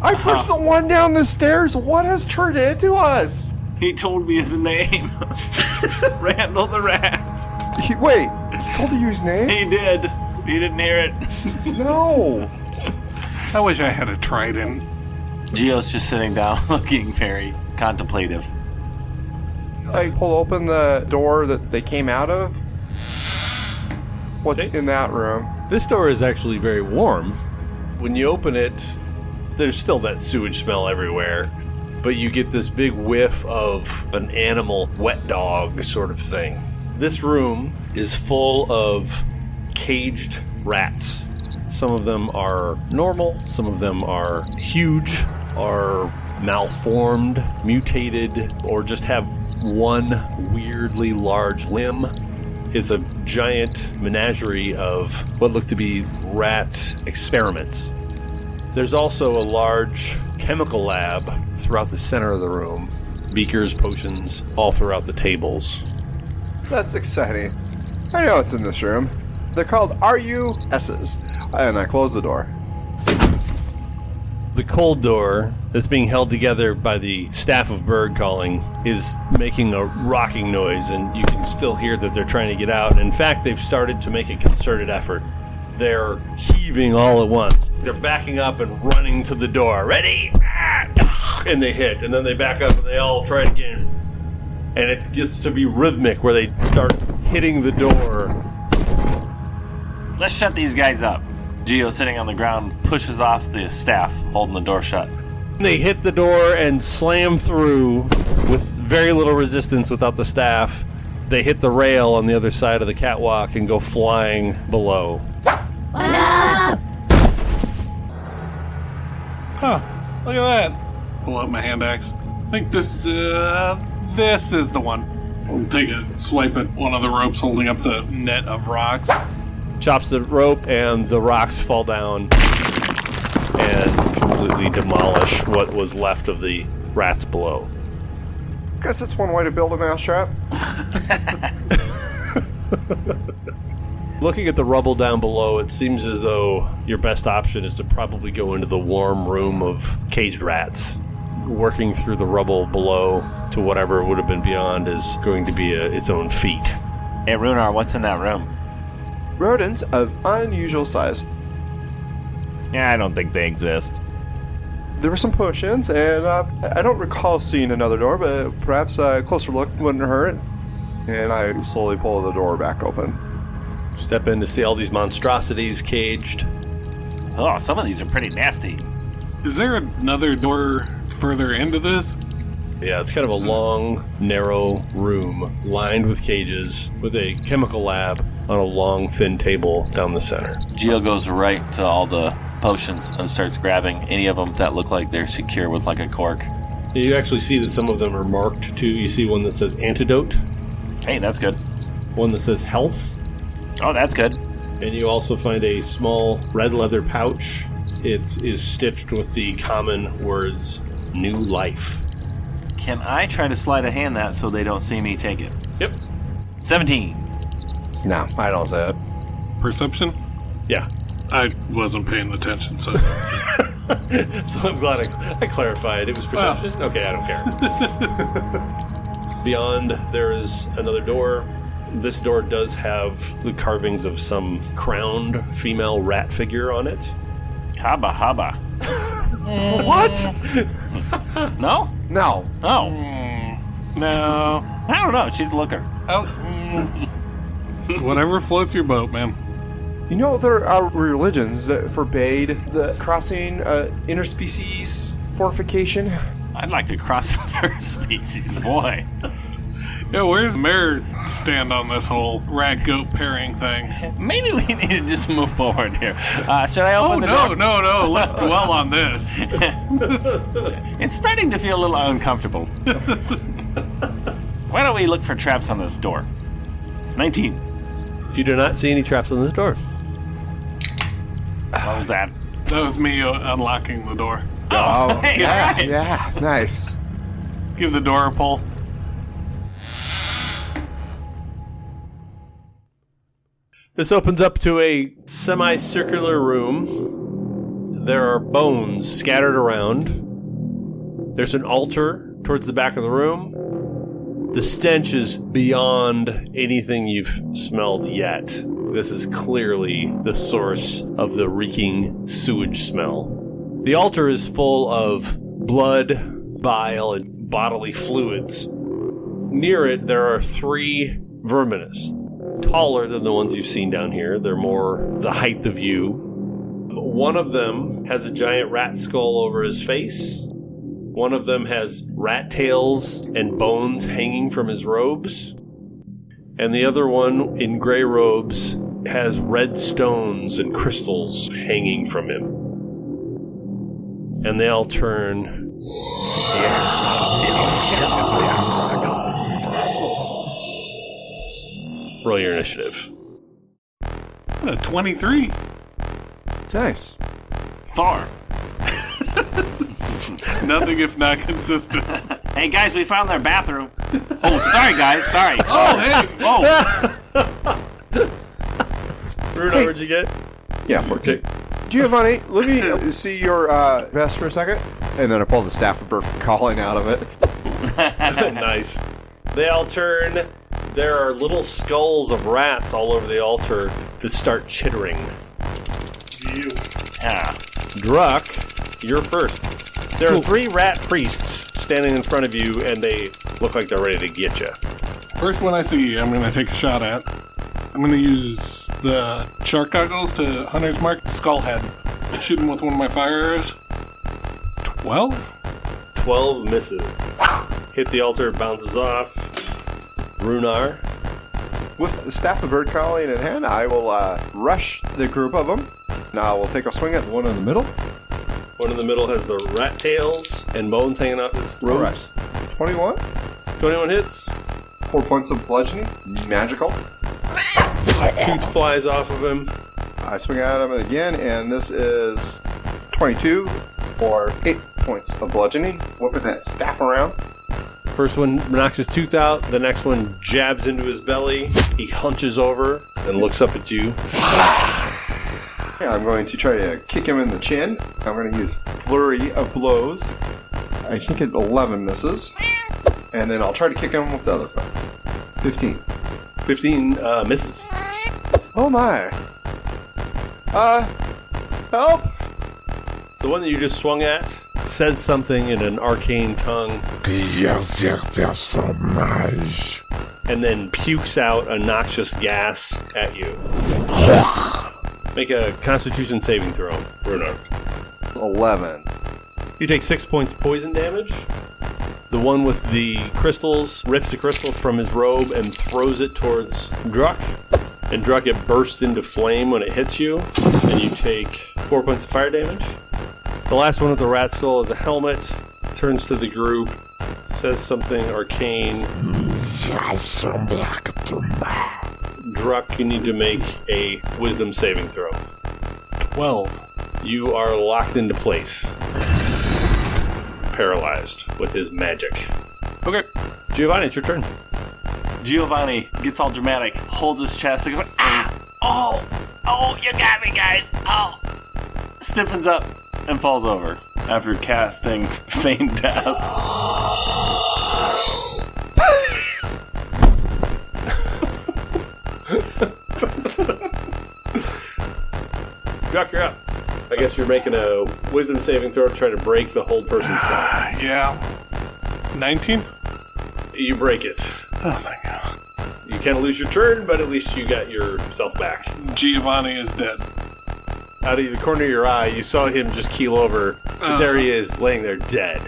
I pushed the one down the stairs. What has turned into us? He told me his name. Randall the Rat. Wait, he told you his name? He did. You didn't hear it. No. I wish I had a trident. Gio's just sitting down, looking very contemplative. I pull open the door that they came out of. What's in that room? This door is actually very warm. When you open it, there's still that sewage smell everywhere, but you get this big whiff of an animal wet dog sort of thing. This room is full of caged rats. Some of them are normal, some of them are huge, are malformed, mutated, or just have one weirdly large limb. It's a giant menagerie of what look to be rat experiments. There's also a large chemical lab throughout the center of the room. Beakers, potions, all throughout the tables. That's exciting. I know what's in this room. They're called RUSs. And I close the door. The cold door that's being held together by the staff of bird calling is making a rocking noise, and you can still hear that they're trying to get out. In fact, they've started to make a concerted effort. They're heaving all at once. They're backing up and running to the door. Ready? And they hit, and then they back up and they all try again. And it gets to be rhythmic where they start hitting the door. Let's shut these guys up. Geo, sitting on the ground, pushes off the staff, holding the door shut. They hit the door and slam through with very little resistance without the staff. They hit the rail on the other side of the catwalk and go flying below. Huh, look at that. Pull out my hand axe. I think this is the one. I'll take a swipe at one of the ropes holding up the net of rocks. Chops the rope and the rocks fall down and completely demolish what was left of the rats below. Guess that's one way to build a mousetrap. Looking at the rubble down below, it seems as though your best option is to probably go into the warm room of caged rats. Working through the rubble below to whatever would have been beyond is going to be its own feat. Hey, Runar, what's in that room? Rodents of unusual size. Yeah, I don't think they exist. There were some potions, and I don't recall seeing another door, but perhaps a closer look wouldn't hurt. And I slowly pull the door back open. Step in to see all these monstrosities caged. Oh, some of these are pretty nasty. Is there another door further into this? Yeah, it's kind of a long, narrow room lined with cages with a chemical lab on a long, thin table down the center. Geo goes right to all the potions and starts grabbing any of them that look like they're secure with like a cork. You actually see that some of them are marked too. You see one that says antidote. Hey, that's good. One that says health. Oh, that's good. And you also find a small red leather pouch. It is stitched with the common words, new life. Can I try to sleight of hand that so they don't see me take it? Yep. 17. No, I don't say it. Perception? Yeah. I wasn't paying attention, so... So I'm glad I clarified. It was perception? Okay, I don't care. Beyond, there is another door. This door does have the carvings of some crowned female rat figure on it. Haba haba. What? No? No. Oh. No. I don't know. She's a looker. Oh. Whatever floats your boat, man. You know, there are religions that forbade the crossing interspecies fortification. I'd like to cross other species, boy. Yeah, where's Mare stand on this whole rat-goat pairing thing? Maybe we need to just move forward here. Should I open the door? No. Let's dwell on this. It's starting to feel a little uncomfortable. Why don't we look for traps on this door? 19. You do not see any traps on this door. What was that? That was me unlocking the door. Oh, hey, yeah, all right. yeah, nice. Give the door a pull. This opens up to a semicircular room. There are bones scattered around. There's an altar towards the back of the room. The stench is beyond anything you've smelled yet. This is clearly the source of the reeking sewage smell. The altar is full of blood, bile, and bodily fluids. Near it, there are 3 verminous, taller than the ones you've seen down here. They're more the height of you. One of them has a giant rat skull over his face. One of them has rat tails and bones hanging from his robes. And the other one in gray robes has red stones and crystals hanging from him. And they all turn. Roll your initiative. 23. Nice. Far. Nothing if not consistent. Hey, guys, we found their bathroom. Oh, sorry, guys. Sorry. Oh, hey. Oh. Bruno, Hey. what'd you get? Yeah, 14. Giovanni, let me see your vest for a second. And then I pull the staff of birth calling out of it. Nice. They all turn. There are little skulls of rats all over the altar that start chittering. Yeah. Druck, you're first. There are 3 rat priests standing in front of you, and they look like they're ready to get you. First one I see, I'm going to take a shot at. I'm going to use the shark goggles to Hunter's Mark skull head. Shoot him with one of my fire arrows. 12? 12 misses. Hit the altar, bounces off. Runar. With the staff of bird calling in hand, I will rush the group of them. Now we'll take a swing at the one in the middle. One in the middle has the rat tails and bones hanging off his robes. All right. 21. 21 hits. 4 points of bludgeoning. Magical. Tooth flies off of him. I swing at him again, and this is 22 for 8 points of bludgeoning. Whipping that staff around. First one knocks his tooth out. The next one jabs into his belly. He hunches over and looks up at you. Yeah, I'm going to try to kick him in the chin. I'm going to use flurry of blows. I think it 11 misses. And then I'll try to kick him with the other foot. 15. 15 misses. Oh my. Help! The one that you just swung at says something in an arcane tongue and then pukes out a noxious gas at you. Make a Constitution saving throw, Runar. 11. You take 6 points poison damage. The one with the crystals rips the crystal from his robe and throws it towards Druck. And Druck, it bursts into flame when it hits you, and you take 4 points of fire damage. The last one with the rat skull is a helmet, turns to the group, says something arcane. Druck, you need to make a wisdom saving throw. 12. You are locked into place. Paralyzed with his magic. Okay. Giovanni, it's your turn. Giovanni gets all dramatic, holds his chest, and goes, ah! Oh, you got me, guys! Oh! Stiffens up and falls over after casting Feign Death. Druck, you're up. I guess you're making a wisdom saving throw to try to break the hold person's spell. Yeah. 19? You break it. Oh, thank God. You kind of lose your turn, but at least you got yourself back. Giovanni is dead. Out of the corner of your eye, you saw him just keel over. But there he is, laying there dead.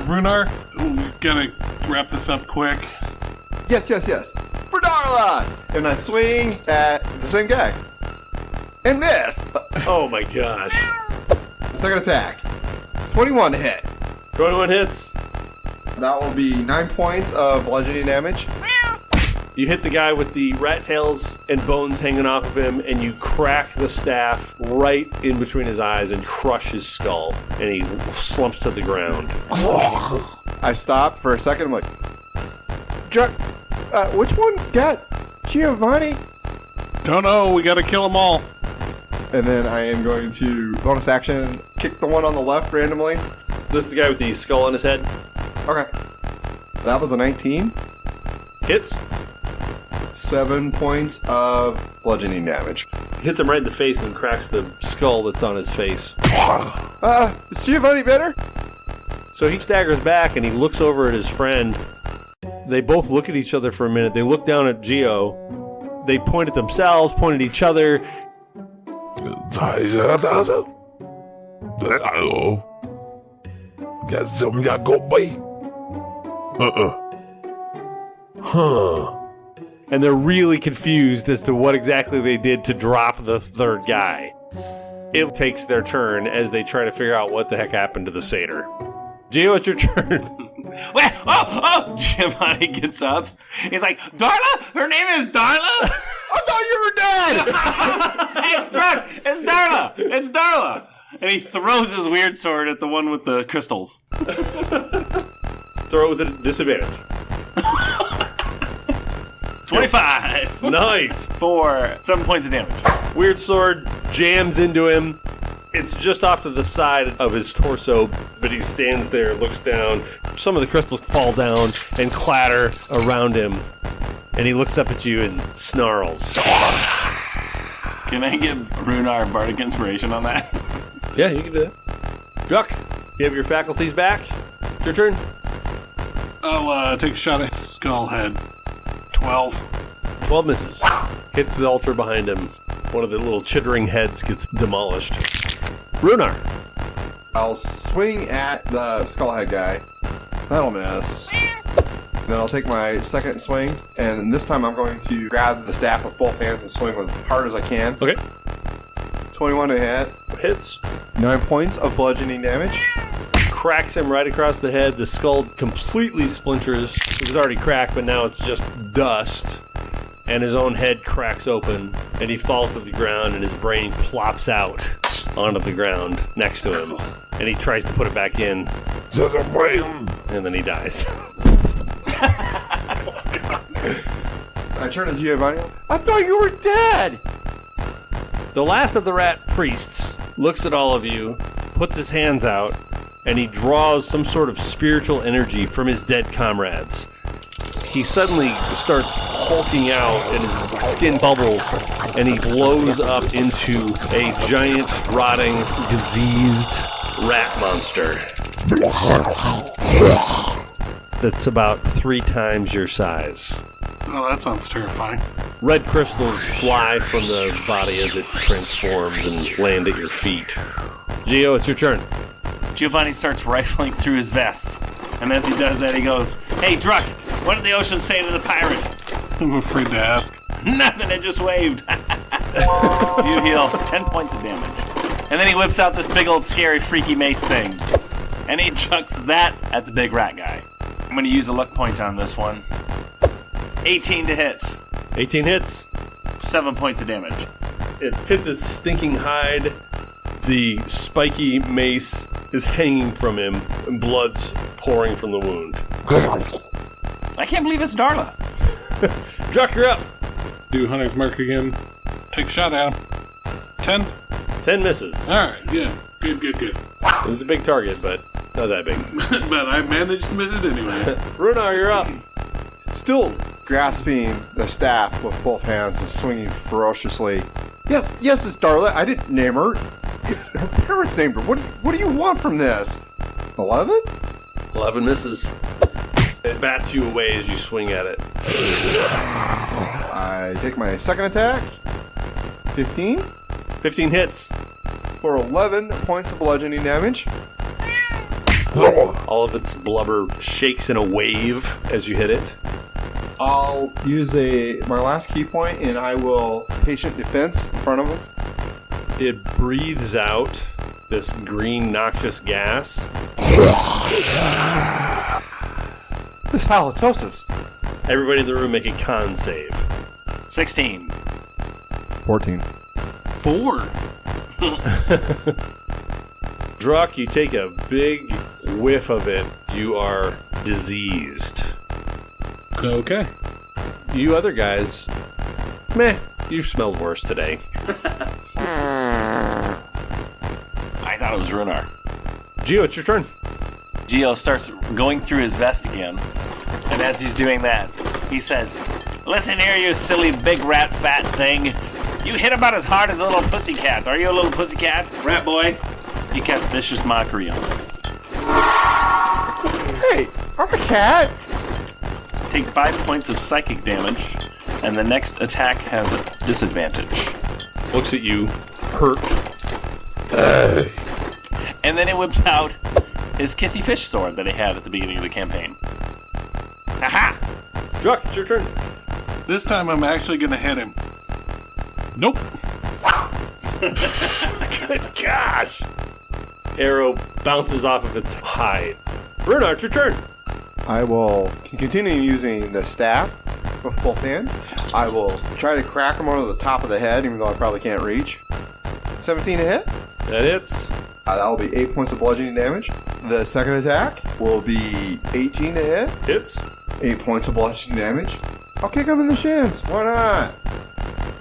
Runar, we gotta wrap this up quick. Yes. For Darla! And I swing at the same guy. And miss! Oh my gosh. Second attack. 21 to hit. 21 hits. That will be 9 points of bludgeoning damage. You hit the guy with the rat tails and bones hanging off of him, and you crack the staff right in between his eyes and crush his skull, and he slumps to the ground. I stop for a second. I'm like, which one got Giovanni? Don't know, we gotta kill them all. And then I am going to bonus action kick the one on the left randomly. This is the guy with the skull on his head. Okay. That was a 19. Hits. 7 points of bludgeoning damage. Hits him right in the face and cracks the skull that's on his face. Is Giovanni better? So he staggers back and he looks over at his friend. They both look at each other for a minute. They look down at Gio. They point at themselves, point at each other. and they're really confused as to what exactly they did to drop the third guy. It takes their turn as they try to figure out what the heck happened to the satyr. Gio, it's your turn. Wait, oh! Giovanni gets up. He's like, Darla? Her name is Darla? I thought you were dead! Hey, Doc, it's Darla! It's Darla! And he throws his weird sword at the one with the crystals. Throw it with a disadvantage. 25! Nice! For 7 points of damage. Weird sword jams into him. It's just off to the side of his torso, but he stands there, looks down. Some of the crystals fall down and clatter around him. And he looks up at you and snarls. Can I give Runar bardic inspiration on that? Yeah, you can do that. Druck, you have your faculties back. It's your turn. I'll take a shot at Skullhead. 12. 12 misses. Hits the altar behind him. One of the little chittering heads gets demolished. Runar. I'll swing at the skullhead guy. That'll miss. Then I'll take my second swing, and this time I'm going to grab the staff with both hands and swing as hard as I can. Okay. 21 to hit. Hits. 9 points of bludgeoning damage. Cracks him right across the head. The skull completely splinters. It was already cracked, but now it's just dust. And his own head cracks open, and he falls to the ground, and his brain plops out onto the ground next to him. And he tries to put it back in. And then he dies. I turn to Giovanni. I thought you were dead! The last of the rat priests looks at all of you, puts his hands out, and he draws some sort of spiritual energy from his dead comrades. He suddenly starts hulking out, and his skin bubbles, and he blows up into a giant, rotting, diseased rat monster. That's about 3 times your size. Oh, that sounds terrifying. Red crystals fly from the body as it transforms and land at your feet. Gio, it's your turn. Giovanni starts rifling through his vest. And as he does that, he goes, Hey, Druck, what did the ocean say to the pirate? I'm afraid to ask. Nothing, it just waved. You heal 10 points of damage. And then he whips out this big old scary freaky mace thing. And he chucks that at the big rat guy. I'm going to use a luck point on this one. 18 to hit. 18 hits. 7 points of damage. It hits its stinking hide. The spiky mace is hanging from him, and blood's pouring from the wound. I can't believe it's Darla. Druck, you're up. Do Hunter's Mark again. Take a shot at him. 10? 10 misses. Alright, yeah. Good. It was a big target, but not that big. But I managed to miss it anyway. Runar, you're up. Still grasping the staff with both hands and swinging ferociously. Yes, it's Darla. I didn't name her. Her parents named her. What do you want from this? 11? 11 misses. It bats you away as you swing at it. I take my second attack. 15 15 hits. for 11 points of bludgeoning damage. All of its blubber shakes in a wave as you hit it. I'll use my last key point, and I will patient defense in front of him. It breathes out this green noxious gas. This halitosis. Everybody in the room make a con save. 16. 14. 4. Druck, you take a big whiff of it. You are diseased. Okay. You other guys, meh, you've smelled worse today. I thought it was Runar. Gio, it's your turn. Gio starts going through his vest again. And as he's doing that, he says, Listen here, you silly big rat fat thing. You hit about as hard as a little pussycat. Are you a little pussycat, rat boy? He casts vicious mockery on it. Hey, I'm a cat. Take 5 points of psychic damage, and the next attack has a disadvantage. Looks at you, hurt. And then he whips out his kissy fish sword that he had at the beginning of the campaign. Aha! Druck, it's your turn. This time I'm actually going to hit him. Nope. Good gosh! Arrow bounces off of its hide. Runar, it's your turn. I will continue using the staff with both hands. I will try to crack him over the top of the head, even though I probably can't reach. 17 to hit. That hits. That will be 8 points of bludgeoning damage. The second attack will be 18 to hit. Hits. 8 points of bludgeoning damage. I'll kick him in the shins. Why not?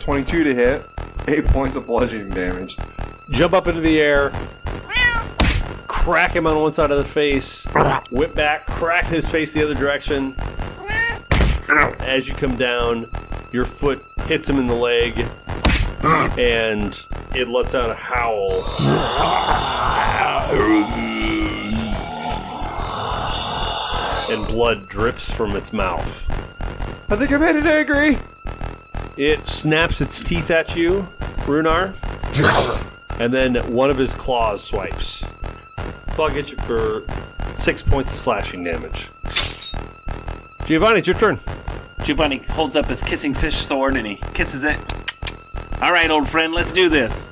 22 to hit. 8 points of bludgeoning damage. Jump up into the air. Crack him on one side of the face. Whip back. Crack his face the other direction. As you come down, your foot hits him in the leg. And it lets out a howl. And blood drips from its mouth. I think I made it angry. It snaps its teeth at you, Runar. And then one of his claws swipes. Claw gets you for 6 points of slashing damage. Giovanni, it's your turn. Giovanni holds up his kissing fish sword and he kisses it. All right, old friend, let's do this.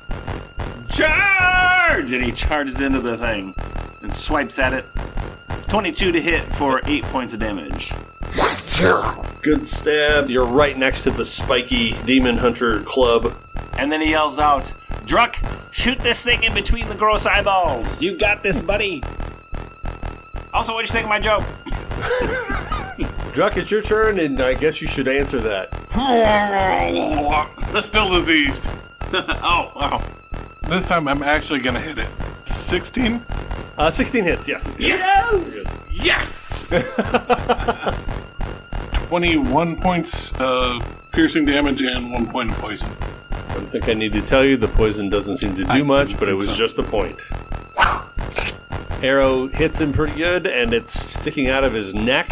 Charge! And he charges into the thing and swipes at it. 22 to hit for 8 points of damage. Good stab. You're right next to the spiky demon hunter club. And then he yells out, Druck, shoot this thing in between the gross eyeballs. You got this, buddy. Also, what'd you think of my joke? Druck, it's your turn, and I guess you should answer that. Still diseased. Oh. This time I'm actually going to hit it. 16? 16 hits, yes. Yes! 21 points of piercing damage and 1 point of poison. I don't think I need to tell you, the poison doesn't seem to do much, but it was just a point. Arrow hits him pretty good, and it's sticking out of his neck.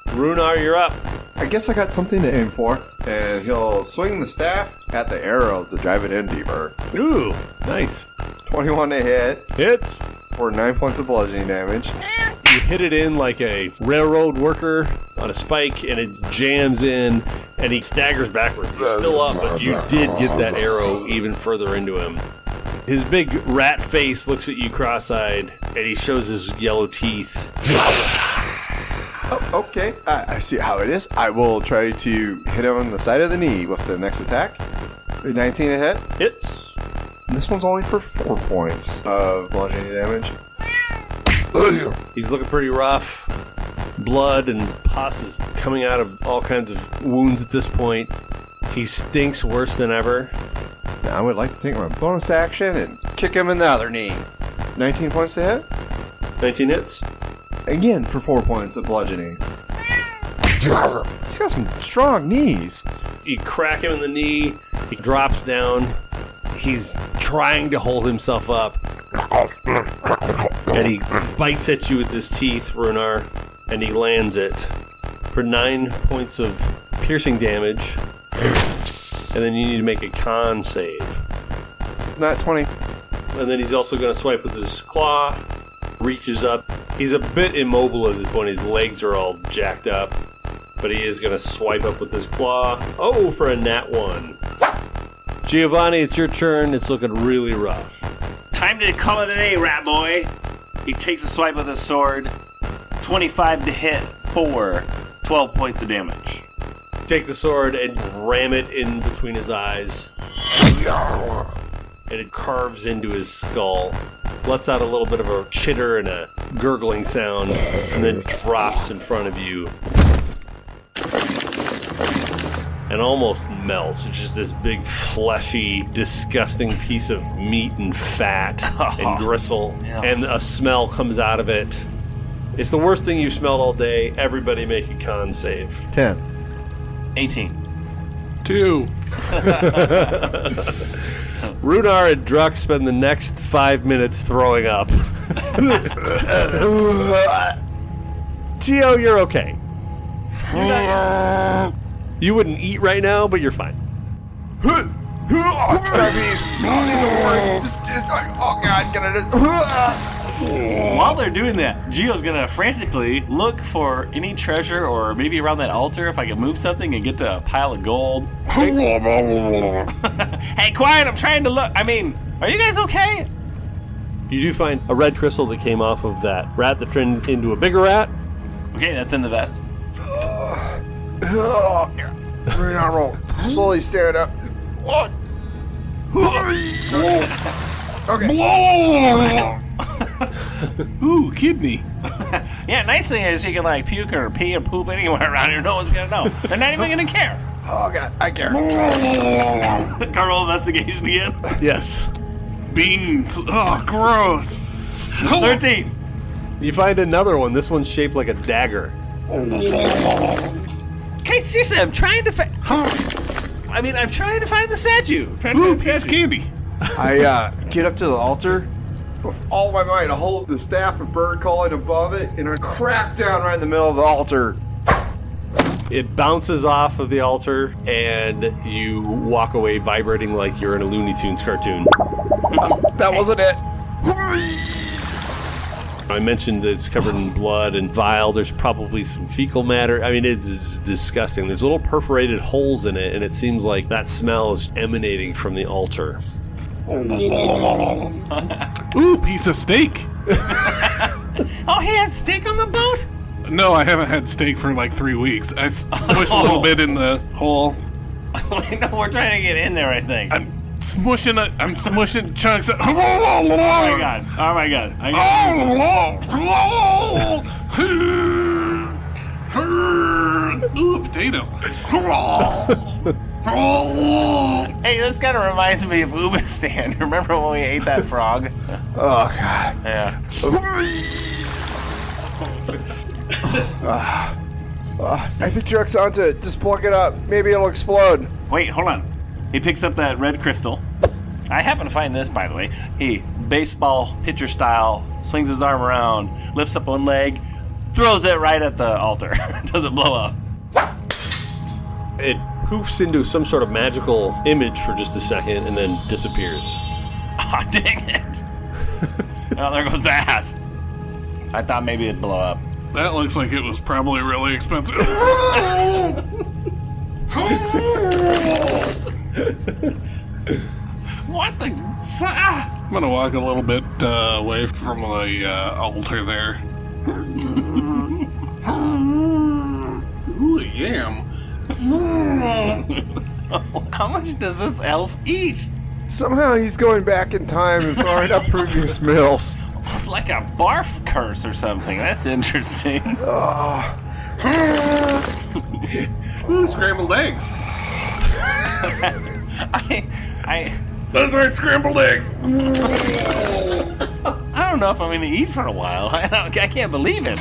Runar, you're up. I guess I got something to aim for, and he'll swing the staff at the arrow to drive it in deeper. Ooh, nice. 21 to hit Hits. for 9 points of bludgeoning damage. You hit it in like a railroad worker on a spike, and it jams in, and he staggers backwards. He's still up, but you did get that arrow even further into him. His big rat face looks at you cross-eyed, and he shows his yellow teeth. Oh, okay, I see how it is. I will try to hit him on the side of the knee with the next attack. 19 to hit. Hits. This one's only for 4 points of bludgeoning damage. He's looking pretty rough. Blood and pus is coming out of all kinds of wounds at this point. He stinks worse than ever. Now I would like to take my bonus action and kick him in the other knee. 19 points to hit. 19 hits. Again for 4 points of bludgeoning. He's got some strong knees. You crack him in the knee. He drops down. He's trying to hold himself up. And he bites at you with his teeth, Runar. And he lands it for 9 points of piercing damage. And then you need to make a con save. Not 20. And then he's also going to swipe with his claw. Reaches up. He's a bit immobile at this point. His legs are all jacked up. But he is going to swipe up with his claw. Oh, for a nat 1. Giovanni, it's your turn. It's looking really rough. Time to call it a day, rat boy. He takes a swipe with his sword. 25 to hit for 12 points of damage. Take the sword and ram it in between his eyes. And it carves into his skull. Lets out a little bit of a chitter and a gurgling sound. And then drops in front of you. And almost melts. It's just this big, fleshy, disgusting piece of meat and fat and gristle. Yeah. And a smell comes out of it. It's the worst thing you've smelled all day. Everybody make a con save. 10. 18. 2. Runar and Druck spend the next 5 minutes throwing up. Gio, you're okay. You wouldn't eat right now, but you're fine. These are worse. Oh god, can I just... While they're doing that, Gio's gonna frantically look for any treasure or maybe around that altar if I can move something and get to a pile of gold. Hey, quiet, I'm trying to look. I mean, are you guys okay? You do find a red crystal that came off of that rat that turned into a bigger rat. Okay, that's in the vest. Roll. Slowly stand up. What? Okay. Ooh, kidney. Yeah, nice thing is you can like puke or pee or poop anywhere around here. No one's gonna know. They're not even gonna care. Oh god, I care. Can roll investigation again? Yes. Beans. Oh, gross. 13. You find another one. This one's shaped like a dagger. Okay, seriously, I'm trying to find. I'm trying to find the statue. Ooh, piece of candy. I get up to the altar with all my might. I hold the staff of bird calling above it, and I crack down right in the middle of the altar. It bounces off of the altar, and you walk away vibrating like you're in a Looney Tunes cartoon. That wasn't it. I mentioned that it's covered in blood and vile. There's probably some fecal matter. I mean, it's disgusting. There's little perforated holes in it, and it seems like that smell is emanating from the altar. Ooh, piece of steak. Oh, he had steak on the boat? No, I haven't had steak for like 3 weeks. I smushed a little bit in the hole. Wait, no, we're trying to get in there, I think. I'm smushing chunks of... Oh my god. Oh my god. Ooh, potato. Hey, this kind of reminds me of Ubistan. Remember when we ate that frog? Oh god. Yeah. I think Druck's onto it. Just plug it up. Maybe it'll explode. Wait, hold on. He picks up that red crystal. I happen to find this, by the way. He, baseball pitcher style, swings his arm around, lifts up one leg, throws it right at the altar. Doesn't blow up. It poofs into some sort of magical image for just a second and then disappears. Aw, oh, dang it. Oh, there goes that. I thought maybe it'd blow up. That looks like it was probably really expensive. What the? I'm gonna walk a little bit away from the altar there. Ooh, yam. How much does this elf eat? Somehow he's going back in time and throwing up previous meals. It's like a barf curse or something. That's interesting. Ooh, scrambled eggs. Those aren't scrambled eggs. I don't know if I'm going to eat for a while. I can't believe it.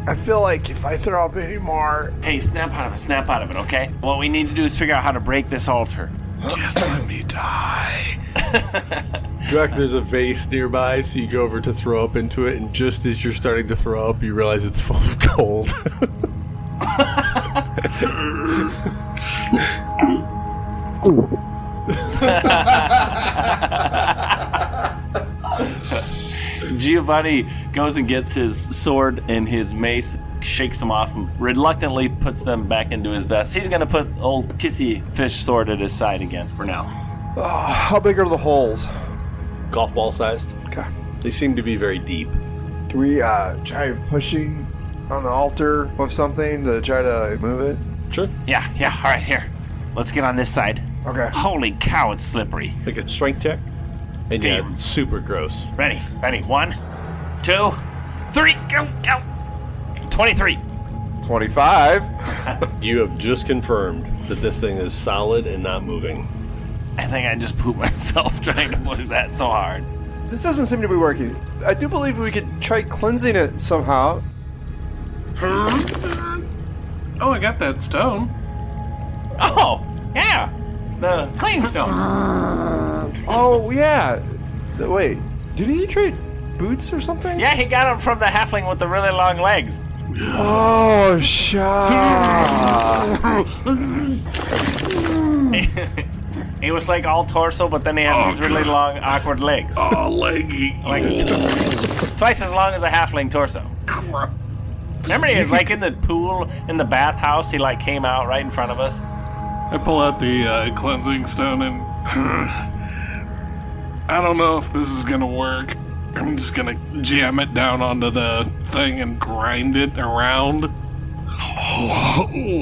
I feel like if I throw up any more... Hey, snap out of it, okay? What we need to do is figure out how to break this altar. Just let me die. Druck, there's a vase nearby, so you go over to throw up into it, and just as you're starting to throw up, you realize it's full of gold. Giovanni goes and gets his sword and his mace, shakes them off, and reluctantly puts them back into his vest. He's going to put old Kissy Fish sword at his side again for now. how big are the holes? Golf ball sized. Okay. They seem to be very deep. Can we try pushing on the altar with something to try to move it? Sure. Yeah, all right, here. Let's get on this side. Okay. Holy cow, it's slippery. Like a strength check. And yeah, it's super gross. Ready. 1, 2, 3, go. 23. 25. You have just confirmed that this thing is solid and not moving. I think I just pooped myself trying to push that so hard. This doesn't seem to be working. I do believe we could try cleansing it somehow. Oh, I got that stone. Oh, yeah. The clean stone. Oh, yeah. Wait, did he trade boots or something? Yeah, he got them from the halfling with the really long legs. Oh, He was like all torso, but then he had these really long, awkward legs. Oh, leggy. Like twice as long as a halfling torso. Remember he was like in the pool, in the bathhouse, he like came out right in front of us? I pull out the cleansing stone and... I don't know if this is gonna work. I'm just gonna jam it down onto the thing and grind it around.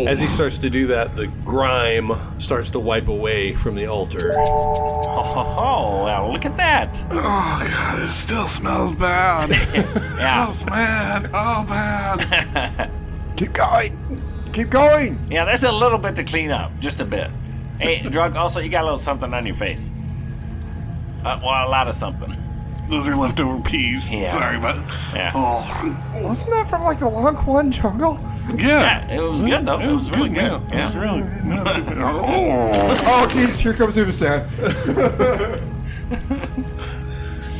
As he starts to do that, the grime starts to wipe away from the altar. Oh, well, look at that. Oh, God, it still smells bad. Yeah. Smells bad. Oh, bad. Keep going! Keep going! Yeah, there's a little bit to clean up. Just a bit. Hey, Drug, also, you got a little something on your face. Well, a lot of something. Those are leftover peas. Yeah. Sorry about it. Yeah. Oh. Wasn't that from like the Lonquan jungle? Yeah. Yeah, it was good, though. It was really good. Yeah. It was really good. Oh, geez, here comes Ubesan.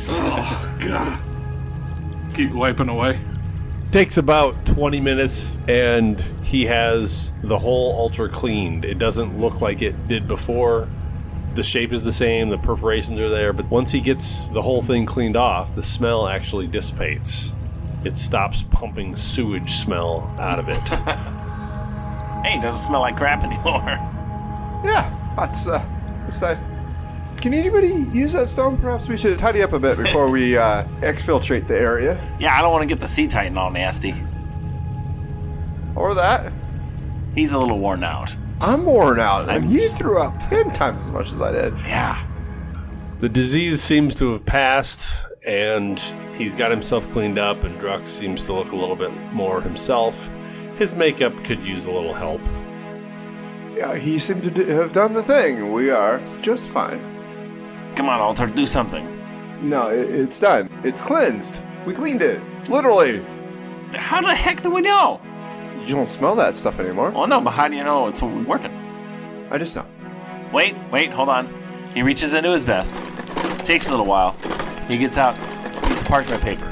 Oh, God. Keep wiping away. Takes about 20 minutes, and he has the whole altar cleaned. It doesn't look like it did before. The shape is the same, the perforations are there, but once he gets the whole thing cleaned off, the smell actually dissipates. It stops pumping sewage smell out of it. Hey, it doesn't smell like crap anymore. Yeah, that's nice. Can anybody use that stone? Perhaps we should tidy up a bit before we exfiltrate the area. Yeah, I don't want to get the sea titan all nasty. Or that. He's a little worn out. I'm worn out, and he threw up 10 times as much as I did. Yeah. The disease seems to have passed, and he's got himself cleaned up, and Druck seems to look a little bit more himself. His makeup could use a little help. Yeah, he seemed to have done the thing. We are just fine. Come on, Alter, do something. No, it's done. It's cleansed. We cleaned it. Literally. How the heck do we know? You don't smell that stuff anymore. Well, no, but how do you know it's working? I just know. Wait, hold on. He reaches into his vest. Takes a little while. He gets out a piece of parchment paper.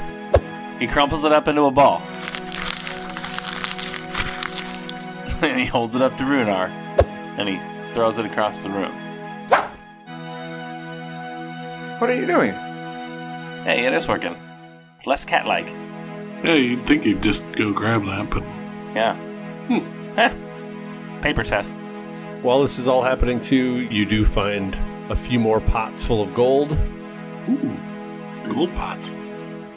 He crumples it up into a ball. And he holds it up to Runar. And he throws it across the room. What are you doing? Hey, it is working. It's less cat-like. Yeah, you'd think he'd just go grab that, but... Yeah. Paper test. While this is all happening too, you do find a few more pots full of gold. Ooh, gold pots.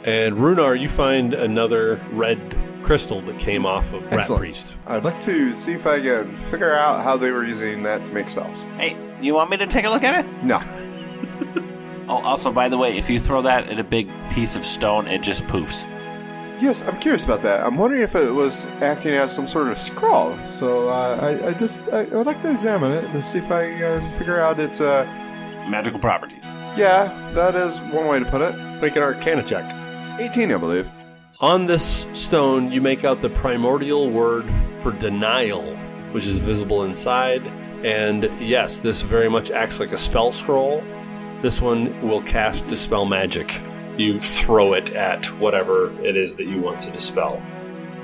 And Runar, you find another red crystal that came off of Rat Excellent. Priest. I'd like to see if I can figure out how they were using that to make spells. Hey, you want me to take a look at it? No. Oh, also, by the way, if you throw that at a big piece of stone, it just poofs. Yes, I'm curious about that. I'm wondering if it was acting as some sort of scroll. So I would like to examine it to see if I can figure out its... Magical properties. Yeah, that is one way to put it. Make an Arcana check. 18, I believe. On this stone, you make out the primordial word for denial, which is visible inside. And yes, this very much acts like a spell scroll. This one will cast Dispel Magic. You throw it at whatever it is that you want to dispel.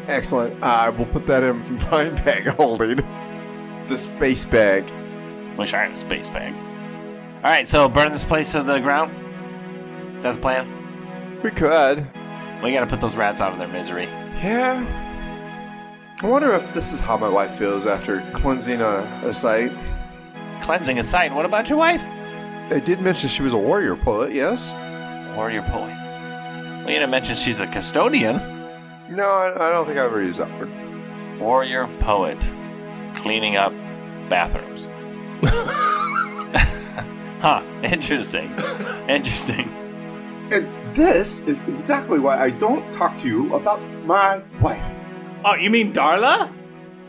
Excellent. I will put that in my bag holding. The space bag. Wish I had a space bag. Alright, so burn this place to the ground? Is that the plan? We could. We gotta put those rats out of their misery. Yeah. I wonder if this is how my wife feels after cleansing a site. Cleansing a site. What about your wife? I did mention she was a warrior poet, yes? Warrior poet. Well, you didn't mention she's a custodian. No, I don't think I ever used that word. Warrior poet. Cleaning up bathrooms. Huh. Interesting. Interesting. And this is exactly why I don't talk to you about my wife. Oh, you mean Darla?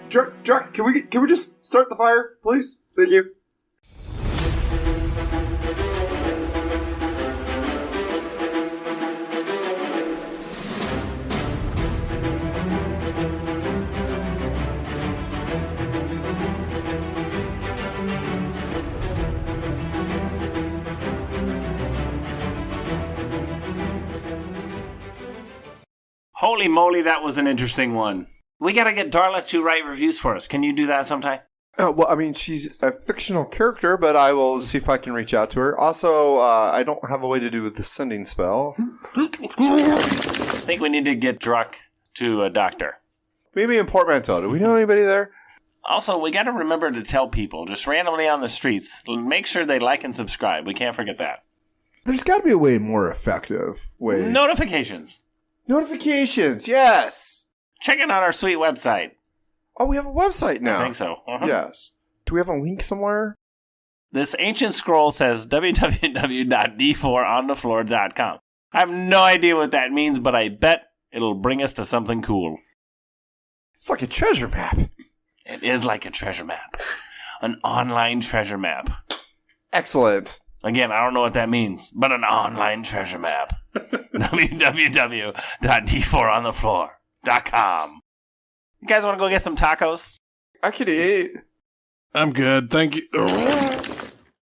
Druck, can we just start the fire, please? Thank you. Holy moly, that was an interesting one. We gotta get Darla to write reviews for us. Can you do that sometime? Well, I mean, she's a fictional character, but I will see if I can reach out to her. Also, I don't have a way to do the sending spell. I think we need to get Druck to a doctor. Maybe in Portmanteau. Do we know anybody there? Also, we got to remember to tell people, just randomly on the streets, make sure they like and subscribe. We can't forget that. There's got to be a way more effective way. Notifications. Notifications, yes. Check it out our sweet website. Oh, we have a website now. I think so. Uh-huh. Yes. Do we have a link somewhere? This ancient scroll says www.d4onthefloor.com. I have no idea what that means, but I bet it'll bring us to something cool. It's like a treasure map. It is like a treasure map. An online treasure map. Excellent. Again, I don't know what that means, but an online treasure map. www.d4onthefloor.com. You guys want to go get some tacos? I could eat. I'm good. Thank you.